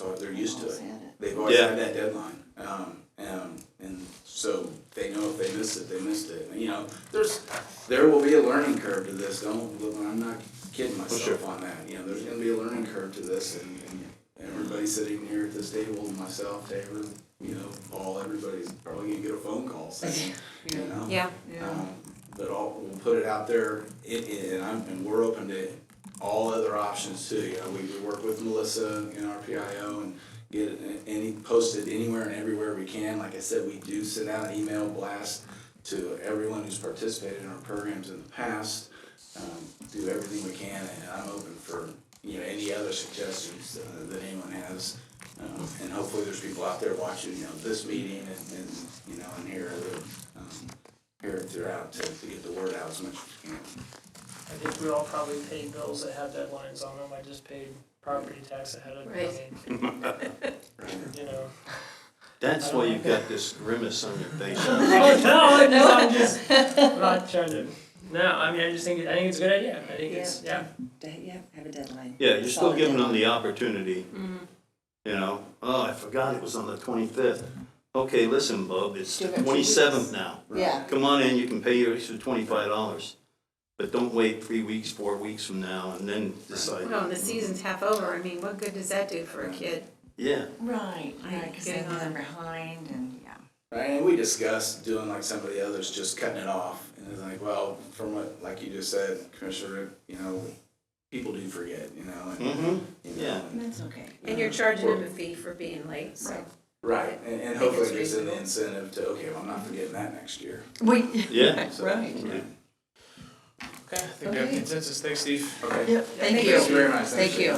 [SPEAKER 11] always they're used to it. They've always had that deadline, and so they know if they miss it, they missed it. There will be a learning curve to this. I'm not kidding myself on that. There's going to be a learning curve to this, and everybody sitting here at this table, myself, Taylor, Paul, everybody's probably going to get a phone call saying,
[SPEAKER 10] Yeah.
[SPEAKER 11] But we'll put it out there, and we're open to all other options too. We work with Melissa in our PIO and get it posted anywhere and everywhere we can. Like I said, we do send out an email blast to everyone who's participated in our programs in the past. Do everything we can, and I'm open for any other suggestions that anyone has. And hopefully there's people out there watching this meeting and here it throughout to get the word out as much as we can.
[SPEAKER 8] I think we all probably pay bills that have deadlines on them. I just paid property tax ahead of me.
[SPEAKER 7] That's why you've got this grimace on your face.
[SPEAKER 8] I'm not trying to. No, I just think it's a good idea. I think it's
[SPEAKER 1] have a deadline.
[SPEAKER 7] Yeah, you're still
[SPEAKER 1] Solid
[SPEAKER 7] giving them
[SPEAKER 1] deadline.
[SPEAKER 7] the opportunity. Oh, I forgot it was on the 25th. Okay, listen, Bub, it's the
[SPEAKER 1] Give it 2
[SPEAKER 7] 27th
[SPEAKER 1] weeks.
[SPEAKER 7] now.
[SPEAKER 1] Yeah.
[SPEAKER 7] Come on in, you can pay your extra $25. But don't wait 3 weeks, 4 weeks from now and then decide.
[SPEAKER 10] Well, and the season's half over. What good does that do for a kid?
[SPEAKER 7] Yeah.
[SPEAKER 1] Right, because
[SPEAKER 10] Getting
[SPEAKER 1] then
[SPEAKER 10] on.
[SPEAKER 1] they're behind and,
[SPEAKER 11] Right, and we discussed doing like some of the others, just cutting it off. And it's like, well, from what, like you just said, Commissioner, people do forget,
[SPEAKER 7] Yeah.
[SPEAKER 1] that's okay.
[SPEAKER 10] And you're charging them a fee for being late, so.
[SPEAKER 11] Right, and
[SPEAKER 10] think
[SPEAKER 11] hopefully
[SPEAKER 10] it's
[SPEAKER 11] it gives them the
[SPEAKER 10] reasonable.
[SPEAKER 11] incentive to, okay, well, I'm not forgetting that next year.
[SPEAKER 7] Yeah.
[SPEAKER 11] So,
[SPEAKER 1] Right.
[SPEAKER 11] yeah.
[SPEAKER 2] Okay, I think we have
[SPEAKER 1] Okay.
[SPEAKER 2] consensus. Thanks, Steve.
[SPEAKER 11] Okay.
[SPEAKER 1] Yep, thank you.
[SPEAKER 11] Thank you very much.
[SPEAKER 1] Thank you.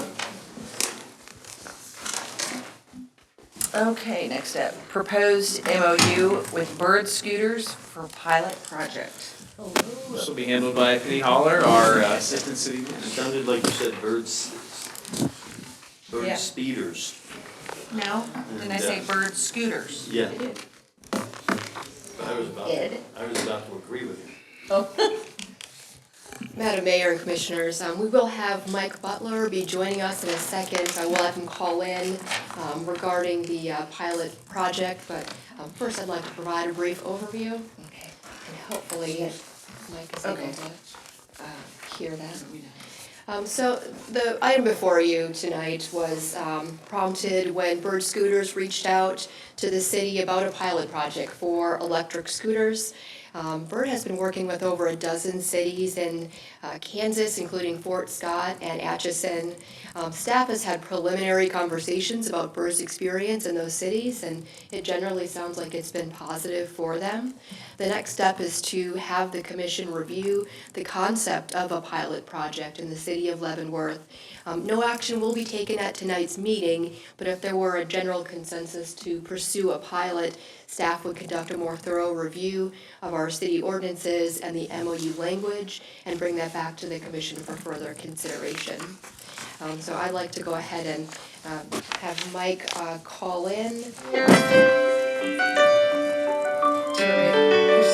[SPEAKER 1] Okay, next up, proposed MOU with bird scooters for pilot project.
[SPEAKER 2] This will be handled by Penny Holler, our assistant city
[SPEAKER 7] It
[SPEAKER 2] manager.
[SPEAKER 7] sounded like you said bird
[SPEAKER 10] Yeah.
[SPEAKER 7] speeders.
[SPEAKER 1] No, didn't I say bird scooters?
[SPEAKER 7] Yeah.
[SPEAKER 10] I did.
[SPEAKER 7] I was about to agree with you.
[SPEAKER 12] Madam Mayor and Commissioners, we will have Mike Butler be joining us in a second. I will have him call in regarding the pilot project, but first I'd like to provide a brief overview.
[SPEAKER 1] Okay.
[SPEAKER 12] And hopefully Mike is able
[SPEAKER 1] Okay.
[SPEAKER 12] to hear that. So the item before you tonight was prompted when Bird Scooters reached out to the city about a pilot project for electric scooters. Bert has been working with over a dozen cities in Kansas, including Fort Scott and Atchison. Staff has had preliminary conversations about Bert's experience in those cities, and it generally sounds like it's been positive for them. The next step is to have the commission review the concept of a pilot project in the city of Leavenworth. No action will be taken at tonight's meeting, but if there were a general consensus to pursue a pilot, staff would conduct a more thorough review of our city ordinances and the MOU language and bring that back to the commission for further consideration. So I'd like to go ahead and have Mike call in.
[SPEAKER 1] Push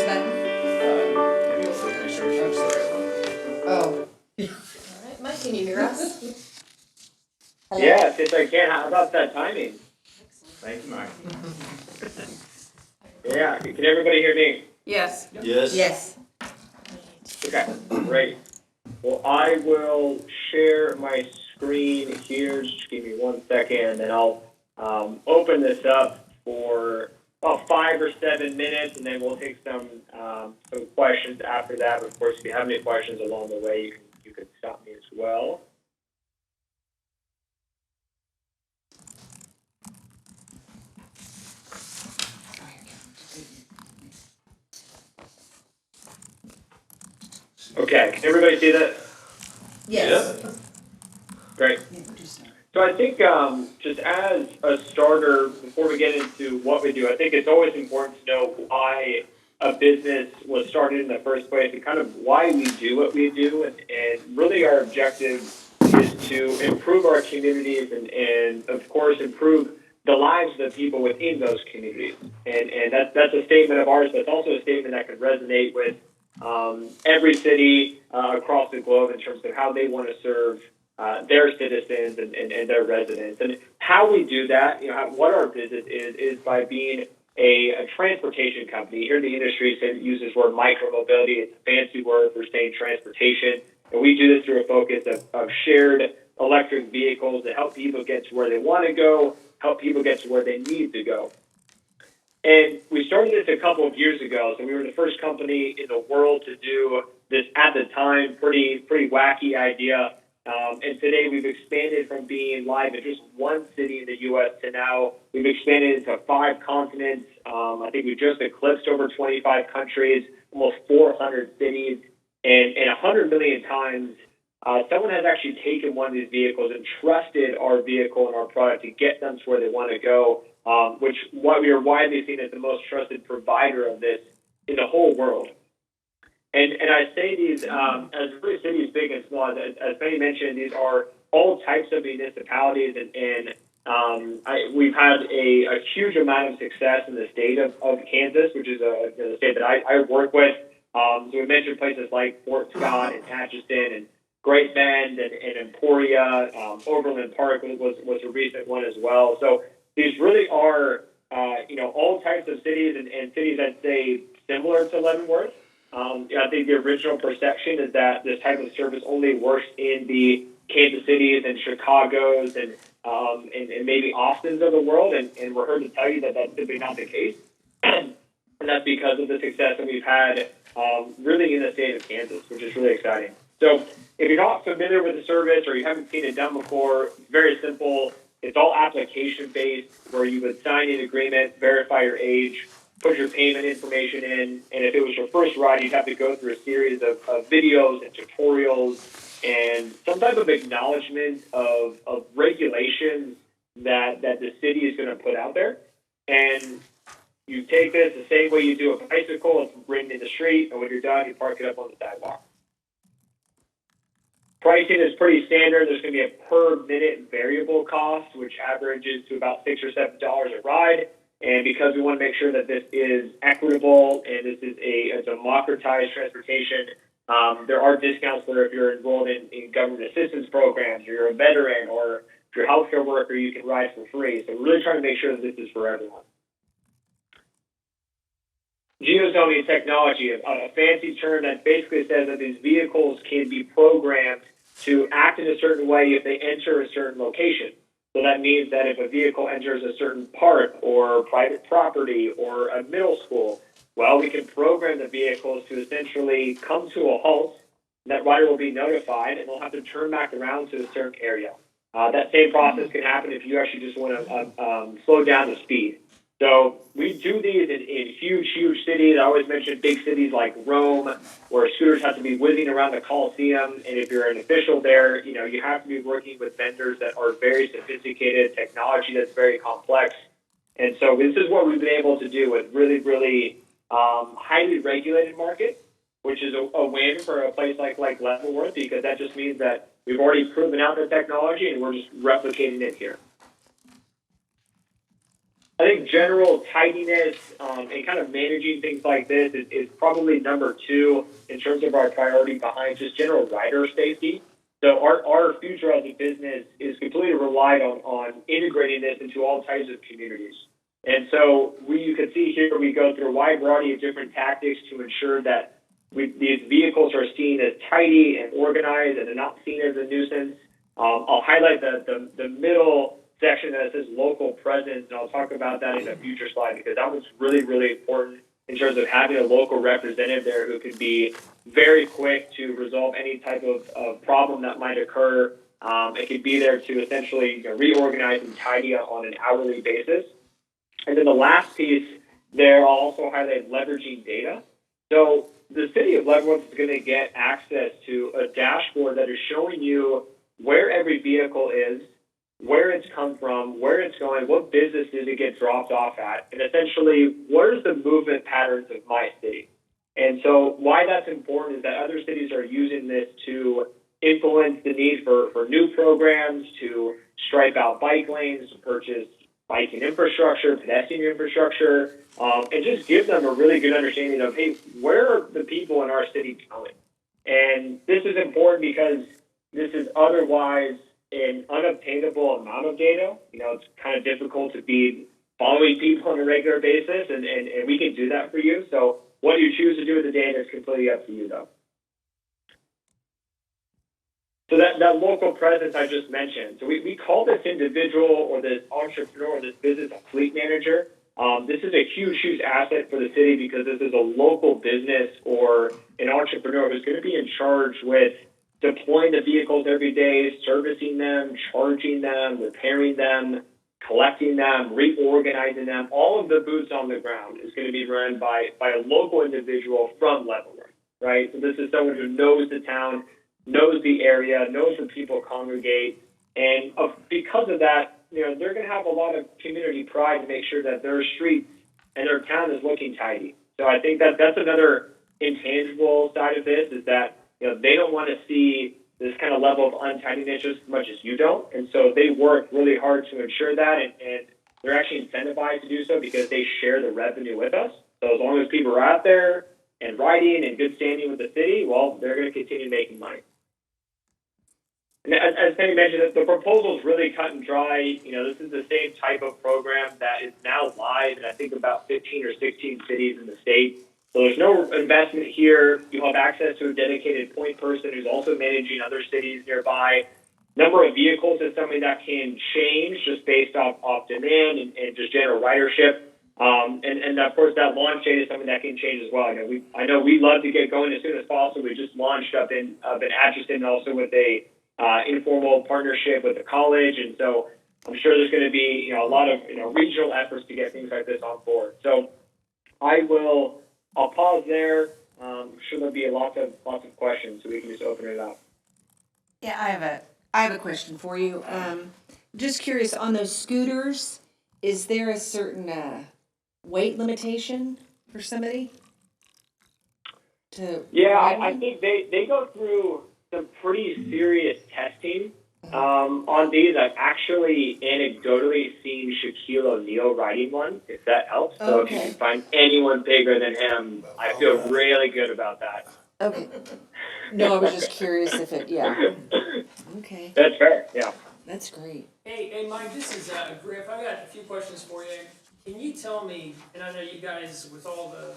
[SPEAKER 1] that.
[SPEAKER 2] Maybe I'll take make sure it's the right one.
[SPEAKER 12] Oh. All right, Mike, can you hear us? Hello?
[SPEAKER 13] Yes, yes I can. How about that timing?
[SPEAKER 2] Thank you, Mike.
[SPEAKER 13] Yeah, can everybody hear me?
[SPEAKER 10] Yes.
[SPEAKER 7] Yes?
[SPEAKER 1] Yes.
[SPEAKER 13] Okay, great. Well, I will share my screen here. Just give me 1 second, and then I'll open this up for about 5 or 7 minutes, and then we'll take some questions after that. Of course, if you have any questions along the way, you can stop me as well. Okay, can everybody see that?
[SPEAKER 1] Yes.
[SPEAKER 13] Great. So I think just as a starter, before we get into what we do, I think it's always important to know why a business was started in the first place and kind of why we do what we do. And really our objective is to improve our communities and of course, improve the lives of the people within those communities. And that's a statement of ours, but it's also a statement that could resonate with every city across the globe in terms of how they want to serve their citizens and their residents. And how we do that, what our business is by being a transportation company. Here in the industry, it uses the word micromobility. It's a fancy word for saying transportation. And we do this through a focus of shared electric vehicles to help people get to where they want to go, help people get to where they need to go. And we started this a couple of years ago, so we were the first company in the world to do this at the time, pretty wacky idea. And today we've expanded from being live in just one city in the U.S. to now we've expanded into 5 continents. I think we've just eclipsed over 25 countries, almost 400 cities, and 100 million times someone has actually taken one of these vehicles and trusted our vehicle and our product to get them to where they want to go. Which we are widely seen as the most trusted provider of this in the whole world. And I say these as really cities big and small. As Penny mentioned, these are all types of municipalities, and we've had a huge amount of success in the state of Kansas, which is the state that I work with. So we mentioned places like Fort Scott and Atchison and Great Bend and Emporia. Overland Park was a recent one as well. So these really are, all types of cities and cities I'd say similar to Leavenworth. I think the original perception is that this type of service only works in the Kansas Cities and Chicago's and maybe Austin's of the world, and we're heard to tell you that that's simply not the case. And that's because of the success that we've had really in the state of Kansas, which is really exciting. So if you're not familiar with the service or you haven't seen it done before, it's very simple. It's all application-based, where you would sign an agreement, verify your age, put your payment information in, and if it was your first ride, you'd have to go through a series of videos and tutorials and some type of acknowledgement of regulations that the city is going to put out there. And you take this the same way you do a bicycle. It's ridden in the street, and when you're done, you park it up on the sidewalk. Pricing is pretty standard. There's going to be a per-minute variable cost, which averages to about $6 or $7 a ride. And because we want to make sure that this is equitable and this is a democratized transportation, there are discounts for if you're enrolled in government assistance programs, or you're a veteran, or if you're a healthcare worker, you can ride for free. So we're really trying to make sure that this is for everyone. Geozoning technology, a fancy term that basically says that these vehicles can be programmed to act in a certain way if they enter a certain location. So that means that if a vehicle enters a certain park or private property or a middle school, well, we can program the vehicles to essentially come to a halt. That rider will be notified, and they'll have to turn back around to a certain area. That same process can happen if you actually just want to slow down the speed. So we do these in huge cities. I always mention big cities like Rome, where scooters have to be whizzing around the Coliseum. And if you're an official there, you have to be working with vendors that are very sophisticated, technology that's very complex. And so this is what we've been able to do with really highly regulated market, which is a win for a place like Leavenworth, because that just means that we've already proven out the technology and we're just replicating it here. I think general tidiness and kind of managing things like this is probably number 2 in terms of our priority behind just general rider safety. So our future as a business is completely relied on integrating this into all types of communities. And so you can see here we go through a wide variety of different tactics to ensure that these vehicles are seen as tidy and organized and they're not seen as a nuisance. I'll highlight the middle section that says local presence, and I'll talk about that in a future slide because that was really important in terms of having a local representative there who could be very quick to resolve any type of problem that might occur. It could be there to essentially reorganize and tidy up on an hourly basis. And then the last piece there, I'll also highlight leveraging data. So the city of Leavenworth is going to get access to a dashboard that is showing you where every vehicle is, where it's come from, where it's going, what business did it get dropped off at, and essentially, what is the movement patterns of my city? And so why that's important is that other cities are using this to influence the need for new programs, to stripe out bike lanes, to purchase biking infrastructure, pedestrian infrastructure, and just give them a really good understanding of, hey, where are the people in our city going? And this is important because this is otherwise an unobtainable amount of data. It's kind of difficult to be following people on a regular basis, and we can do that for you. So what you choose to do with the data is completely up to you, though. So that local presence I just mentioned. So we call this individual or this entrepreneur or this business a fleet manager. This is a huge asset for the city because this is a local business or an entrepreneur who's going to be in charge with deploying the vehicles every day, servicing them, charging them, repairing them, collecting them, reorganizing them. All of the boots on the ground is going to be run by a local individual from Leavenworth, right? So this is someone who knows the town, knows the area, knows where people congregate, and because of that, they're going to have a lot of community pride to make sure that their streets and their town is looking tidy. So I think that's another intangible side of this is that they don't want to see this kind of level of untidiness just as much as you don't. And so they work really hard to ensure that, and they're actually incentivized to do so because they share the revenue with us. So as long as people are out there and riding and good standing with the city, well, they're going to continue making money. And as Penny mentioned, the proposal is really cut and dry. This is the same type of program that is now live in, I think, about 15 or 16 cities in the state. So there's no investment here. You'll have access to a dedicated point person who's also managing other cities nearby. Number of vehicles is something that can change just based off demand and just general ridership. And of course, that launch date is something that can change as well. I know we love to get going as soon as possible. We just launched up in Atchison also with a informal partnership with the college, and so I'm sure there's going to be a lot of regional efforts to get things like this on board. So I'll pause there. I'm sure there'll be lots of questions, so we can just open it up.
[SPEAKER 1] Yeah, I have a question for you. Just curious, on those scooters, is there a certain weight limitation for somebody?
[SPEAKER 13] I think they go through some pretty serious testing on these. I've actually anecdotally seen Shaquille O'Neal riding one, if that helps. So if you can find anyone bigger than him, I feel really good about that.
[SPEAKER 1] Okay. No, I was just curious if it, Okay.
[SPEAKER 13] That's fair, yeah.
[SPEAKER 1] That's great.
[SPEAKER 8] Hey, Mike, this is Griff. I've got a few questions for you. Can you tell me, and I know you guys, with all the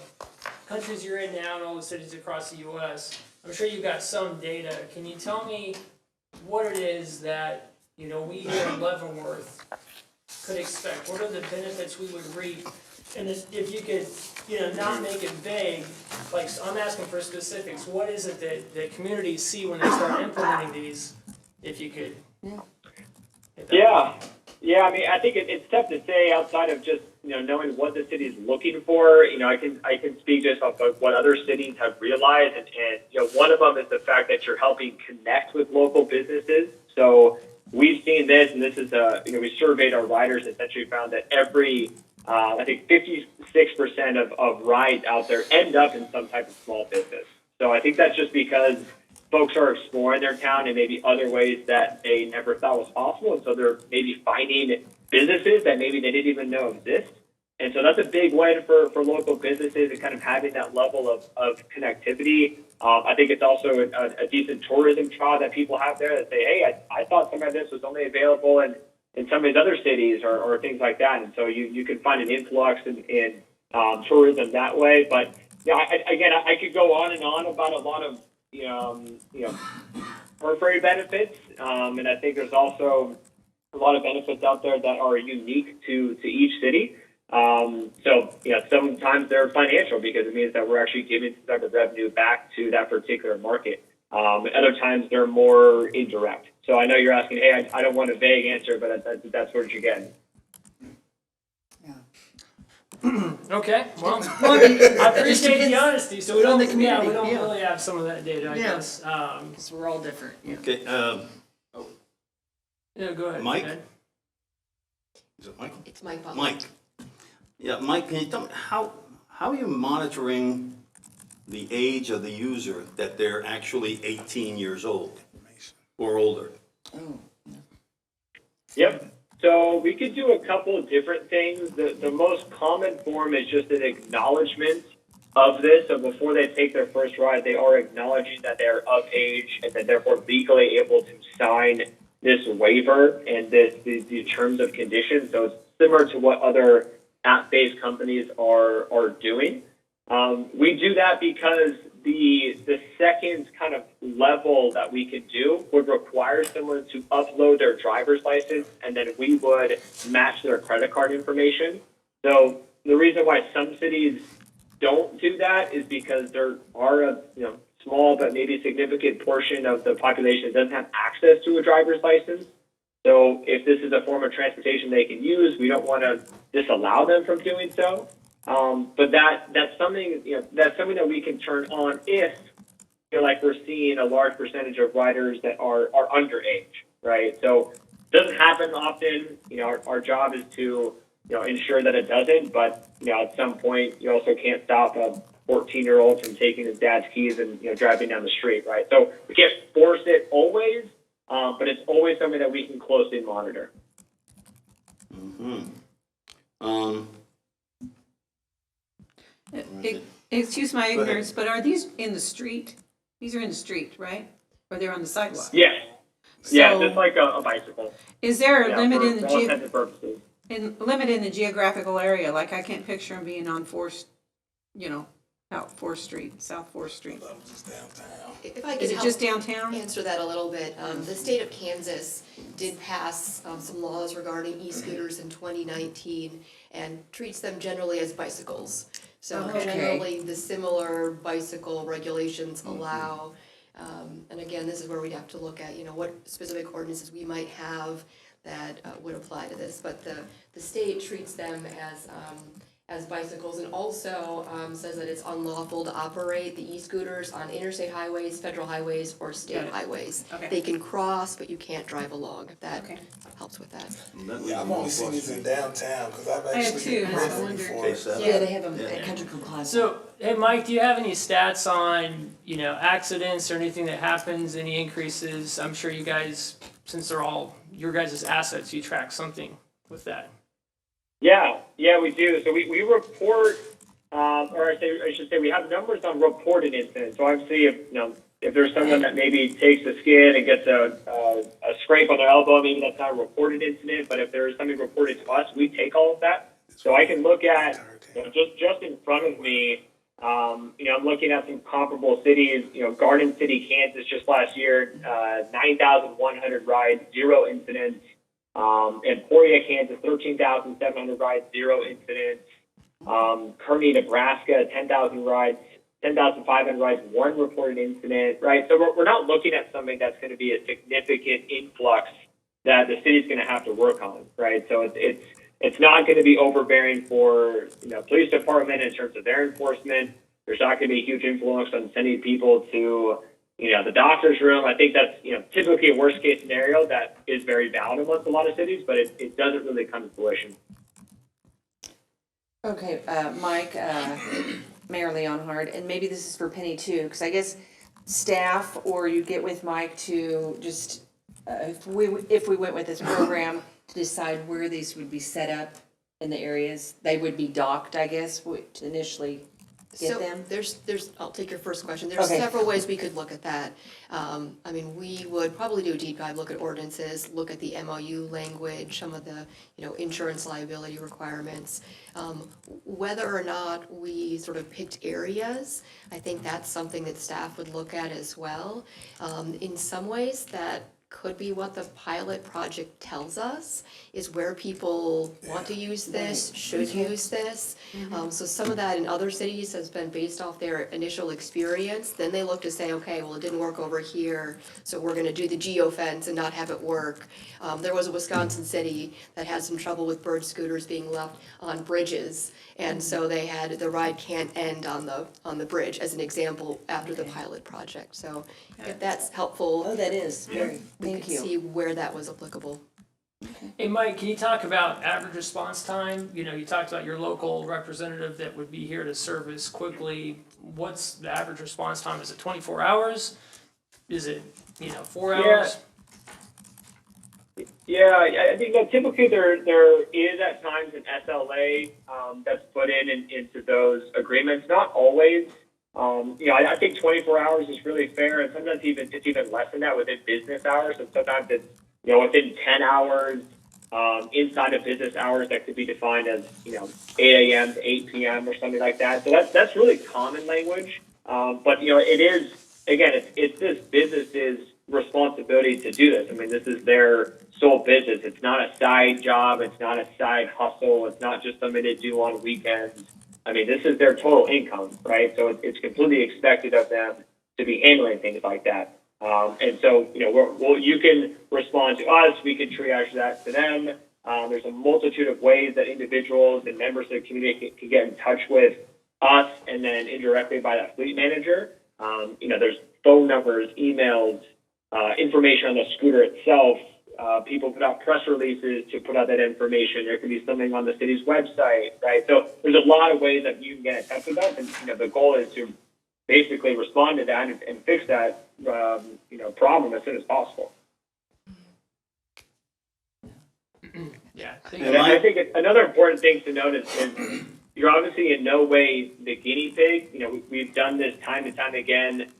[SPEAKER 8] countries you're in now and all the cities across the U.S., I'm sure you've got some data. Can you tell me what it is that we here in Leavenworth could expect? What are the benefits we would reap? And if you could, not make it vague, like, I'm asking for specifics, what is it that communities see when they start implementing these, if you could?
[SPEAKER 13] Yeah, I mean, I think it's tough to say outside of just, knowing what the city is looking for. I can speak just off of what other cities have realized, and one of them is the fact that you're helping connect with local businesses. So we've seen this, and this is, we surveyed our riders, essentially found that every, I think 56% of rides out there end up in some type of small business. So I think that's just because folks are exploring their town in maybe other ways that they never thought was possible. And so they're maybe finding businesses that maybe they didn't even know exist. And so that's a big win for local businesses and kind of having that level of connectivity. I think it's also a decent tourism draw that people have there that say, hey, I thought some of this was only available in some of these other cities or things like that. And so you can find an influx in tourism that way. But I could go on and on about a lot of periphery benefits, and I think there's also a lot of benefits out there that are unique to each city. Sometimes they're financial because it means that we're actually giving some type of revenue back to that particular market. Other times they're more indirect. So I know you're asking, hey, I don't want a vague answer, but that's what you're getting.
[SPEAKER 8] Okay, well, I appreciate the honesty, so we don't,
[SPEAKER 1] the community,
[SPEAKER 8] we don't
[SPEAKER 1] yeah.
[SPEAKER 8] really have some of that data, I guess.
[SPEAKER 1] So we're all different, yeah.
[SPEAKER 7] Okay,
[SPEAKER 8] Yeah, go ahead.
[SPEAKER 7] Mike?
[SPEAKER 8] Ed.
[SPEAKER 7] is it Mike?
[SPEAKER 12] It's Mike Butler.
[SPEAKER 7] Mike. Yeah, Mike, can you tell me, how are you monitoring the age of the user that they're actually 18 years old or older?
[SPEAKER 1] Oh,
[SPEAKER 13] Yep. So we could do a couple of different things. The most common form is just an acknowledgement of this. So before they take their first ride, they are acknowledging that they're of age and that therefore legally able to sign this waiver and the terms of conditions. So it's similar to what other app-based companies are doing. We do that because the second kind of level that we can do would require someone to upload their driver's license, and then we would match their credit card information. So the reason why some cities don't do that is because there are a small but maybe significant portion of the population that doesn't have access to a driver's license. So if this is a form of transportation they can use, we don't want to disallow them from doing so. But that's something that we can turn on if like we're seeing a large percentage of riders that are underage, right? So it doesn't happen often. Our job is to ensure that it doesn't. But at some point, you also can't stop a 14-year-old from taking his dad's keys and driving down the street, right? So we can't force it always, but it's always something that we can closely monitor.
[SPEAKER 10] Excuse my ignorance, but are these in the street? These are in the street, right? Or they're on the sidewalk?
[SPEAKER 13] Yes. Yeah,
[SPEAKER 10] So-
[SPEAKER 13] just like a bicycle.
[SPEAKER 10] Is there a
[SPEAKER 13] Yeah,
[SPEAKER 10] limit
[SPEAKER 13] for
[SPEAKER 10] in the
[SPEAKER 13] all intents and purposes.
[SPEAKER 10] limit in the geographical area? Like I can't picture them being on out 4th Street, South 4th Street.
[SPEAKER 9] Just downtown.
[SPEAKER 12] If I
[SPEAKER 10] Is
[SPEAKER 12] could
[SPEAKER 10] it
[SPEAKER 12] help
[SPEAKER 10] just downtown?
[SPEAKER 12] answer that a little bit, the state of Kansas did pass some laws regarding e-scooters in 2019 and treats them generally as bicycles. So
[SPEAKER 10] Okay.
[SPEAKER 12] generally, the similar bicycle regulations allow, and again, this is where we'd have to look at, what specific ordinances we might have that would apply to this. But the state treats them as bicycles, and also says that it's unlawful to operate the e-scooters on interstate highways, federal highways, or state highways.
[SPEAKER 10] Okay.
[SPEAKER 12] They can cross, but you can't drive along, if that
[SPEAKER 10] Okay.
[SPEAKER 12] helps with that.
[SPEAKER 9] Yeah, I've only seen these in downtown, because I've
[SPEAKER 10] I have
[SPEAKER 9] actually
[SPEAKER 10] too,
[SPEAKER 9] been
[SPEAKER 10] and I
[SPEAKER 9] riding
[SPEAKER 10] wondered.
[SPEAKER 9] before.
[SPEAKER 7] Okay, so-
[SPEAKER 1] Yeah, they have them at Country Club Plaza.
[SPEAKER 8] So, hey, Mike, do you have any stats on, accidents or anything that happens, any increases? I'm sure you guys, since they're all your guys' assets, you track something with that.
[SPEAKER 13] Yeah, we do. So we report, or I should say, we have numbers on reported incidents. So obviously, if there's someone that maybe takes a skid and gets a scrape on their elbow, maybe that's not a reported incident. But if there is something reported to us, we take all of that. So I can look at just in front of me. I'm looking at some comparable cities, Garden City, Kansas, just last year, 9,100 rides, 0 incidents. Emporia, Kansas, 13,700 rides, 0 incidents. Kearney, Nebraska, 10,000 rides, 10,500 rides, 1 reported incident, right? So we're not looking at something that's going to be a significant influx that the city's going to have to work on, right? So it's not going to be overbearing for police department in terms of their enforcement. There's not going to be a huge influence on sending people to the doctor's room. I think that's typically a worst case scenario that is very valid amongst a lot of cities, but it doesn't really come to fruition.
[SPEAKER 1] Okay, Mike, Mayor Leonhard, and maybe this is for Penny too, because I guess staff or you get with Mike to just if we went with this program to decide where these would be set up in the areas, they would be docked, I guess, to initially get them?
[SPEAKER 12] There's, I'll take your first question. There's
[SPEAKER 1] Okay.
[SPEAKER 12] several ways we could look at that. We would probably do a deep dive, look at ordinances, look at the MOU language, some of the, insurance liability requirements. Whether or not we sort of picked areas, I think that's something that staff would look at as well. In some ways, that could be what the pilot project tells us, is where people want to use this, should use this. So some of that in other cities has been based off their initial experience. Then they look to say, okay, well, it didn't work over here, so we're gonna do the geofence and not have it work. There was a Wisconsin city that had some trouble with bird scooters being left on bridges. And so they had, the ride can't end on the bridge, as an example, after the pilot project. So if that's helpful.
[SPEAKER 1] Oh, that is, very,
[SPEAKER 12] We
[SPEAKER 1] thank
[SPEAKER 12] could
[SPEAKER 1] you.
[SPEAKER 12] see where that was applicable.
[SPEAKER 8] Hey, Mike, can you talk about average response time? You talked about your local representative that would be here to service quickly. What's the average response time? Is it 24 hours? Is it, 4 hours?
[SPEAKER 13] Yeah, I think that typically there is at times an SLA that's put into those agreements. Not always. I think 24 hours is really fair, and sometimes it's even less than that within business hours. And sometimes it's within 10 hours inside of business hours that could be defined as 8 a.m. to 8 p.m. or something like that. So that's really common language. But it is, again, it's this business's responsibility to do this. I mean, this is their sole business. It's not a side job. It's not a side hustle. It's not just something they do on weekends. I mean, this is their total income, right? So it's completely expected of them to be handling things like that. And so, you can respond to us. We can triage that to them. There's a multitude of ways that individuals and members of the community can get in touch with us, and then indirectly by that fleet manager. There's phone numbers, emails, information on the scooter itself. People put out press releases to put out that information. There could be something on the city's website, right? So there's a lot of ways that you can get in touch with us, and the goal is to basically respond to that and fix that problem as soon as possible.
[SPEAKER 8] Yeah.
[SPEAKER 13] And I think another important thing to note is you're obviously in no way the guinea pig. We've done this time and time again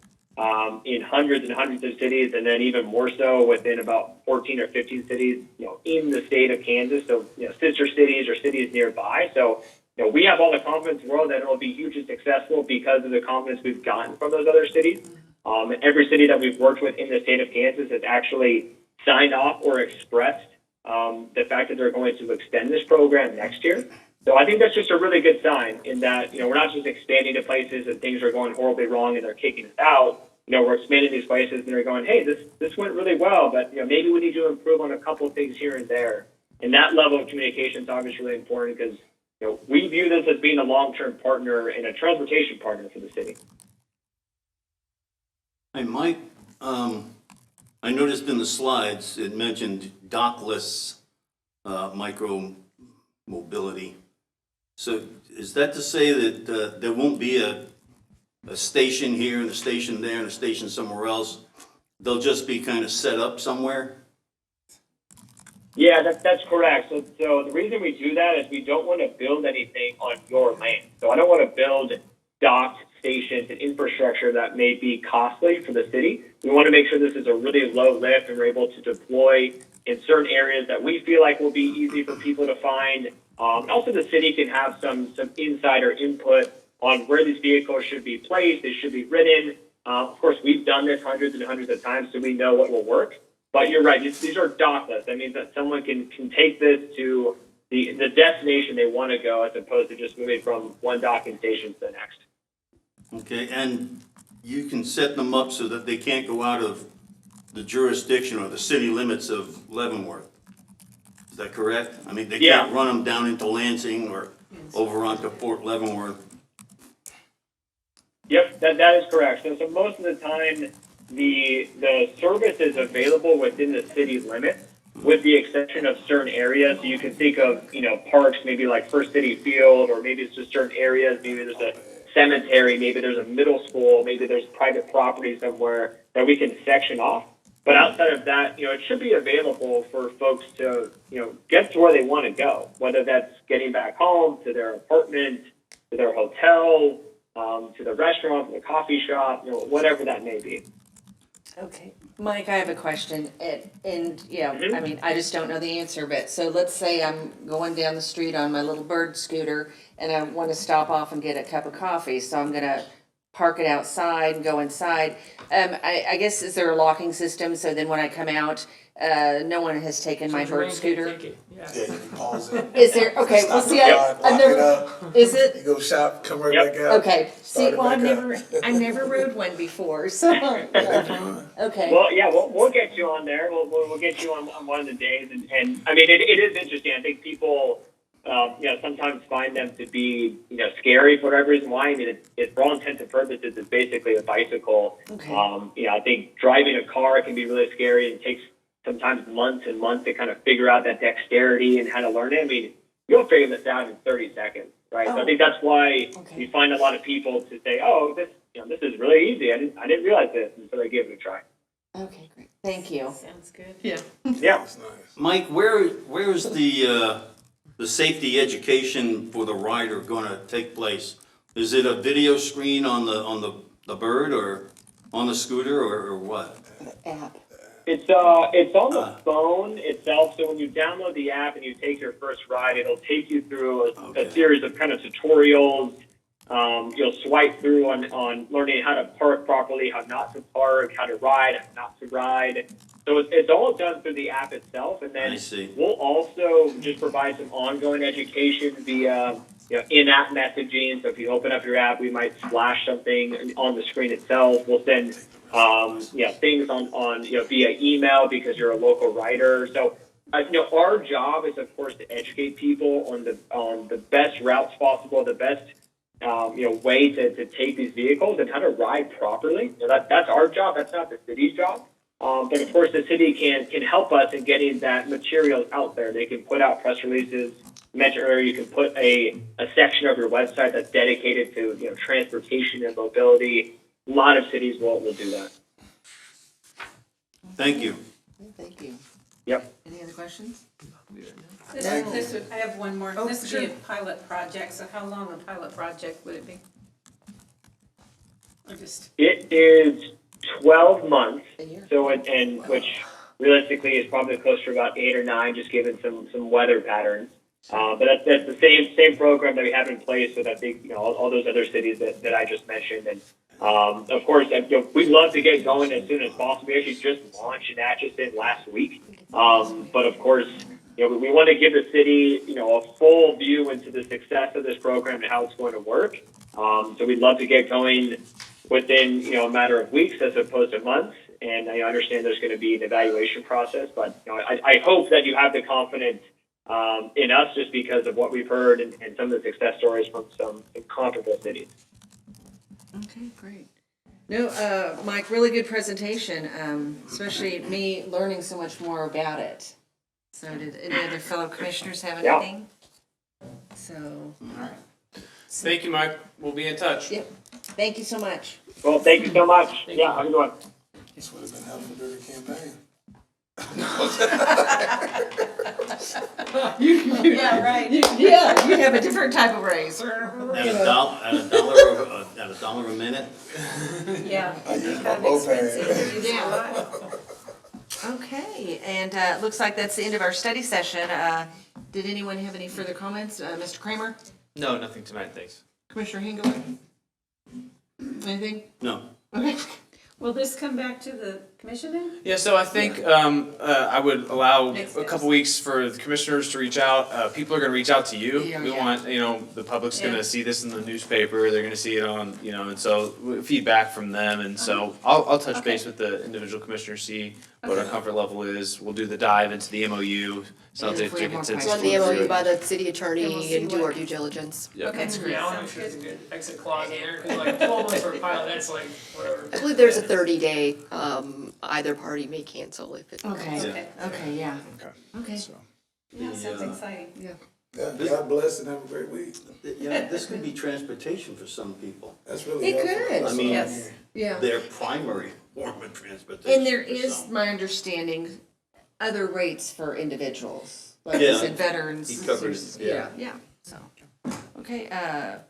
[SPEAKER 13] in hundreds and hundreds of cities, and then even more so within about 14 or 15 cities, in the state of Kansas. So, sister cities or cities nearby. So, we have all the confidence in the world that it will be hugely successful because of the confidence we've gotten from those other cities. And every city that we've worked with in the state of Kansas has actually signed off or expressed the fact that they're going to extend this program next year. So I think that's just a really good sign in that, we're not just expanding to places that things are going horribly wrong and they're kicking us out. We're expanding these places and they're going, hey, this went really well, but, maybe we need to improve on a couple of things here and there. And that level of communication is obviously really important because, we view this as being a long-term partner and a transportation partner for the city.
[SPEAKER 7] Hey, Mike, I noticed in the slides, it mentioned dockless micro mobility. So is that to say that there won't be a station here and a station there and a station somewhere else? They'll just be kind of set up somewhere?
[SPEAKER 13] Yeah, that's correct. So the reason we do that is we don't want to build anything on your land. So I don't want to build docked stations and infrastructure that may be costly for the city. We want to make sure this is a really low lift and we're able to deploy in certain areas that we feel like will be easy for people to find. Also, the city can have some insider input on where these vehicles should be placed, they should be ridden. Of course, we've done this hundreds and hundreds of times, so we know what will work. But you're right, these are dock lists. That means that someone can take this to the destination they want to go, as opposed to just moving from one docking station to the next.
[SPEAKER 7] Okay, and you can set them up so that they can't go out of the jurisdiction or the city limits of Leavenworth. Is that correct? I mean, they can't run them down into Lansing or over onto Fort Leavenworth.
[SPEAKER 13] Yep, that is correct. So most of the time, the service is available within the city limits, with the exception of certain areas. So you can think of, parks, maybe like First City Field, or maybe it's just certain areas. Maybe there's a cemetery, maybe there's a middle school, maybe there's private property somewhere that we can section off. But outside of that, it should be available for folks to, get to where they want to go, whether that's getting back home, to their apartment, to their hotel, to the restaurant, the coffee shop, whatever that may be.
[SPEAKER 1] Okay, Mike, I have a question, and I mean, I just don't know the answer, but so let's say I'm going down the street on my little bird scooter, and I want to stop off and get a cup of coffee, so I'm gonna park it outside and go inside. I guess, is there a locking system, so then when I come out, no one has taken my bird scooter?
[SPEAKER 9] Yeah, you can pause it.
[SPEAKER 1] Is there, okay, well, see, I've never, is it?
[SPEAKER 9] You go shop, come right back out.
[SPEAKER 1] Okay, see, well, I've never rode one before, so, okay.
[SPEAKER 13] Well, yeah, we'll get you on there. We'll get you on one of the days, and I mean, it is interesting. I think people, sometimes find them to be, scary for whatever reason. Why? I mean, it for all intents and purposes, it's basically a bicycle.
[SPEAKER 1] Okay.
[SPEAKER 13] I think driving a car can be really scary, and it takes sometimes months and months to kind of figure out that dexterity and how to learn it. I mean, you'll figure this out in 30 seconds, right? So I think that's why you find a lot of people to say, "Oh, this is really easy. I didn't realize this," until they give it a try.
[SPEAKER 1] Okay, great. Thank you.
[SPEAKER 10] Sounds good.
[SPEAKER 1] Yeah.
[SPEAKER 13] Yeah.
[SPEAKER 9] That's nice.
[SPEAKER 7] Mike, where is the safety education for the rider gonna take place? Is it a video screen on the bird or on the scooter or what?
[SPEAKER 1] App.
[SPEAKER 13] It's on the phone itself. So when you download the app and you take your first ride, it'll take you through a series of kind of tutorials. You'll swipe through on learning how to park properly, how not to park, how to ride, how not to ride. So it's all done through the app itself, and then we'll also just provide some ongoing education via in-app messaging. So if you open up your app, we might flash something on the screen itself. We'll send things on via email because you're a local rider. So our job is, of course, to educate people on the best routes possible, the best way to take these vehicles and how to ride properly. That's our job. That's not the city's job. But of course, the city can help us in getting that material out there. They can put out press releases. Mentioned earlier, you can put a section of your website that's dedicated to transportation and mobility. A lot of cities will do that.
[SPEAKER 7] Thank you.
[SPEAKER 1] Thank you.
[SPEAKER 13] Yep.
[SPEAKER 1] Any other questions?
[SPEAKER 10] I have one more.
[SPEAKER 1] Oh,
[SPEAKER 10] This would
[SPEAKER 1] sure.
[SPEAKER 10] be a pilot project, so how long a pilot project would it be? Or just,
[SPEAKER 13] It is 12 months,
[SPEAKER 1] A year.
[SPEAKER 13] so which realistically is probably close to about 8 or 9, just given some weather patterns. But that's the same program that we have in place with, I think, all those other cities that I just mentioned. And of course, we'd love to get going as soon as possible. We actually just launched in Atchison last week. But of course, we want to give the city, a full view into the success of this program and how it's going to work. So we'd love to get going within, a matter of weeks as opposed to months. And I understand there's going to be an evaluation process, but I hope that you have the confidence in us just because of what we've heard and some of the success stories from some comparable cities.
[SPEAKER 1] Okay, great. No, Mike, really good presentation, especially me learning so much more about it. So did any other fellow commissioners have anything? So.
[SPEAKER 2] All right. Thank you, Mike. We'll be in touch.
[SPEAKER 1] Yep. Thank you so much.
[SPEAKER 13] Well, thank you so much. Yeah, have a good one.
[SPEAKER 9] This would have been helpful during the campaign.
[SPEAKER 10] yeah, right.
[SPEAKER 1] Yeah, you have a different type of raise.
[SPEAKER 7] At a dollar a minute?
[SPEAKER 10] Yeah.
[SPEAKER 9] I use my
[SPEAKER 10] Kind of
[SPEAKER 9] both
[SPEAKER 10] expensive.
[SPEAKER 9] hands.
[SPEAKER 1] Yeah. Okay, and it looks like that's the end of our study session. Did anyone have any further comments? Mr. Kramer?
[SPEAKER 2] No, nothing tonight, thanks.
[SPEAKER 1] Commissioner Hingle? Anything?
[SPEAKER 7] No.
[SPEAKER 1] Okay.
[SPEAKER 10] Will this come back to the commission then?
[SPEAKER 2] Yeah, so I think I would allow
[SPEAKER 10] Next
[SPEAKER 2] a couple weeks for the commissioners to reach out. People are gonna reach out to you.
[SPEAKER 1] Yeah,
[SPEAKER 2] We
[SPEAKER 1] yeah.
[SPEAKER 2] want, the public's
[SPEAKER 10] Yeah.
[SPEAKER 2] gonna see this in the newspaper, they're gonna see it on, and so feedback from them, and so I'll touch base with the individual commissioners, see what our comfort level is. We'll do the dive into the MOU, so
[SPEAKER 1] And
[SPEAKER 2] to
[SPEAKER 1] if we
[SPEAKER 2] to
[SPEAKER 1] have more
[SPEAKER 2] consensus.
[SPEAKER 12] Run the
[SPEAKER 2] we'll do
[SPEAKER 12] MOU
[SPEAKER 2] it.
[SPEAKER 12] by the city
[SPEAKER 10] And we'll
[SPEAKER 12] attorney
[SPEAKER 10] see
[SPEAKER 12] and do
[SPEAKER 10] what-
[SPEAKER 12] our due diligence.
[SPEAKER 2] Yep.
[SPEAKER 1] That's great.
[SPEAKER 8] Yeah, I wanna make sure there's a good exit clause in there, cause like 12 months for a pilot, that's like, whatever.
[SPEAKER 12] I believe there's a 30-day, either party may cancel if it.
[SPEAKER 1] Okay, okay, yeah. Okay.
[SPEAKER 2] So.
[SPEAKER 10] Yeah, sounds
[SPEAKER 7] The,
[SPEAKER 10] exciting.
[SPEAKER 9] Yeah, God bless and have a great week.
[SPEAKER 7] This could be transportation for some people.
[SPEAKER 9] That's really
[SPEAKER 1] It
[SPEAKER 9] helpful.
[SPEAKER 1] could.
[SPEAKER 7] I mean,
[SPEAKER 10] Yes.
[SPEAKER 1] Yeah.
[SPEAKER 7] their primary form of transportation.
[SPEAKER 1] And there
[SPEAKER 7] for
[SPEAKER 1] is,
[SPEAKER 7] some.
[SPEAKER 1] my understanding, other rates for individuals, like
[SPEAKER 7] Yeah.
[SPEAKER 1] you said, veterans.
[SPEAKER 7] He covers,
[SPEAKER 1] Yeah, yeah, so. Okay,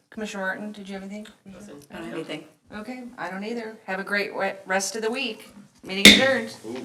[SPEAKER 1] Commissioner Martin, did you have anything?
[SPEAKER 10] I don't have anything.
[SPEAKER 1] Okay, I don't either. Have a great rest of the week. Meeting adjourned.
[SPEAKER 7] Ooh.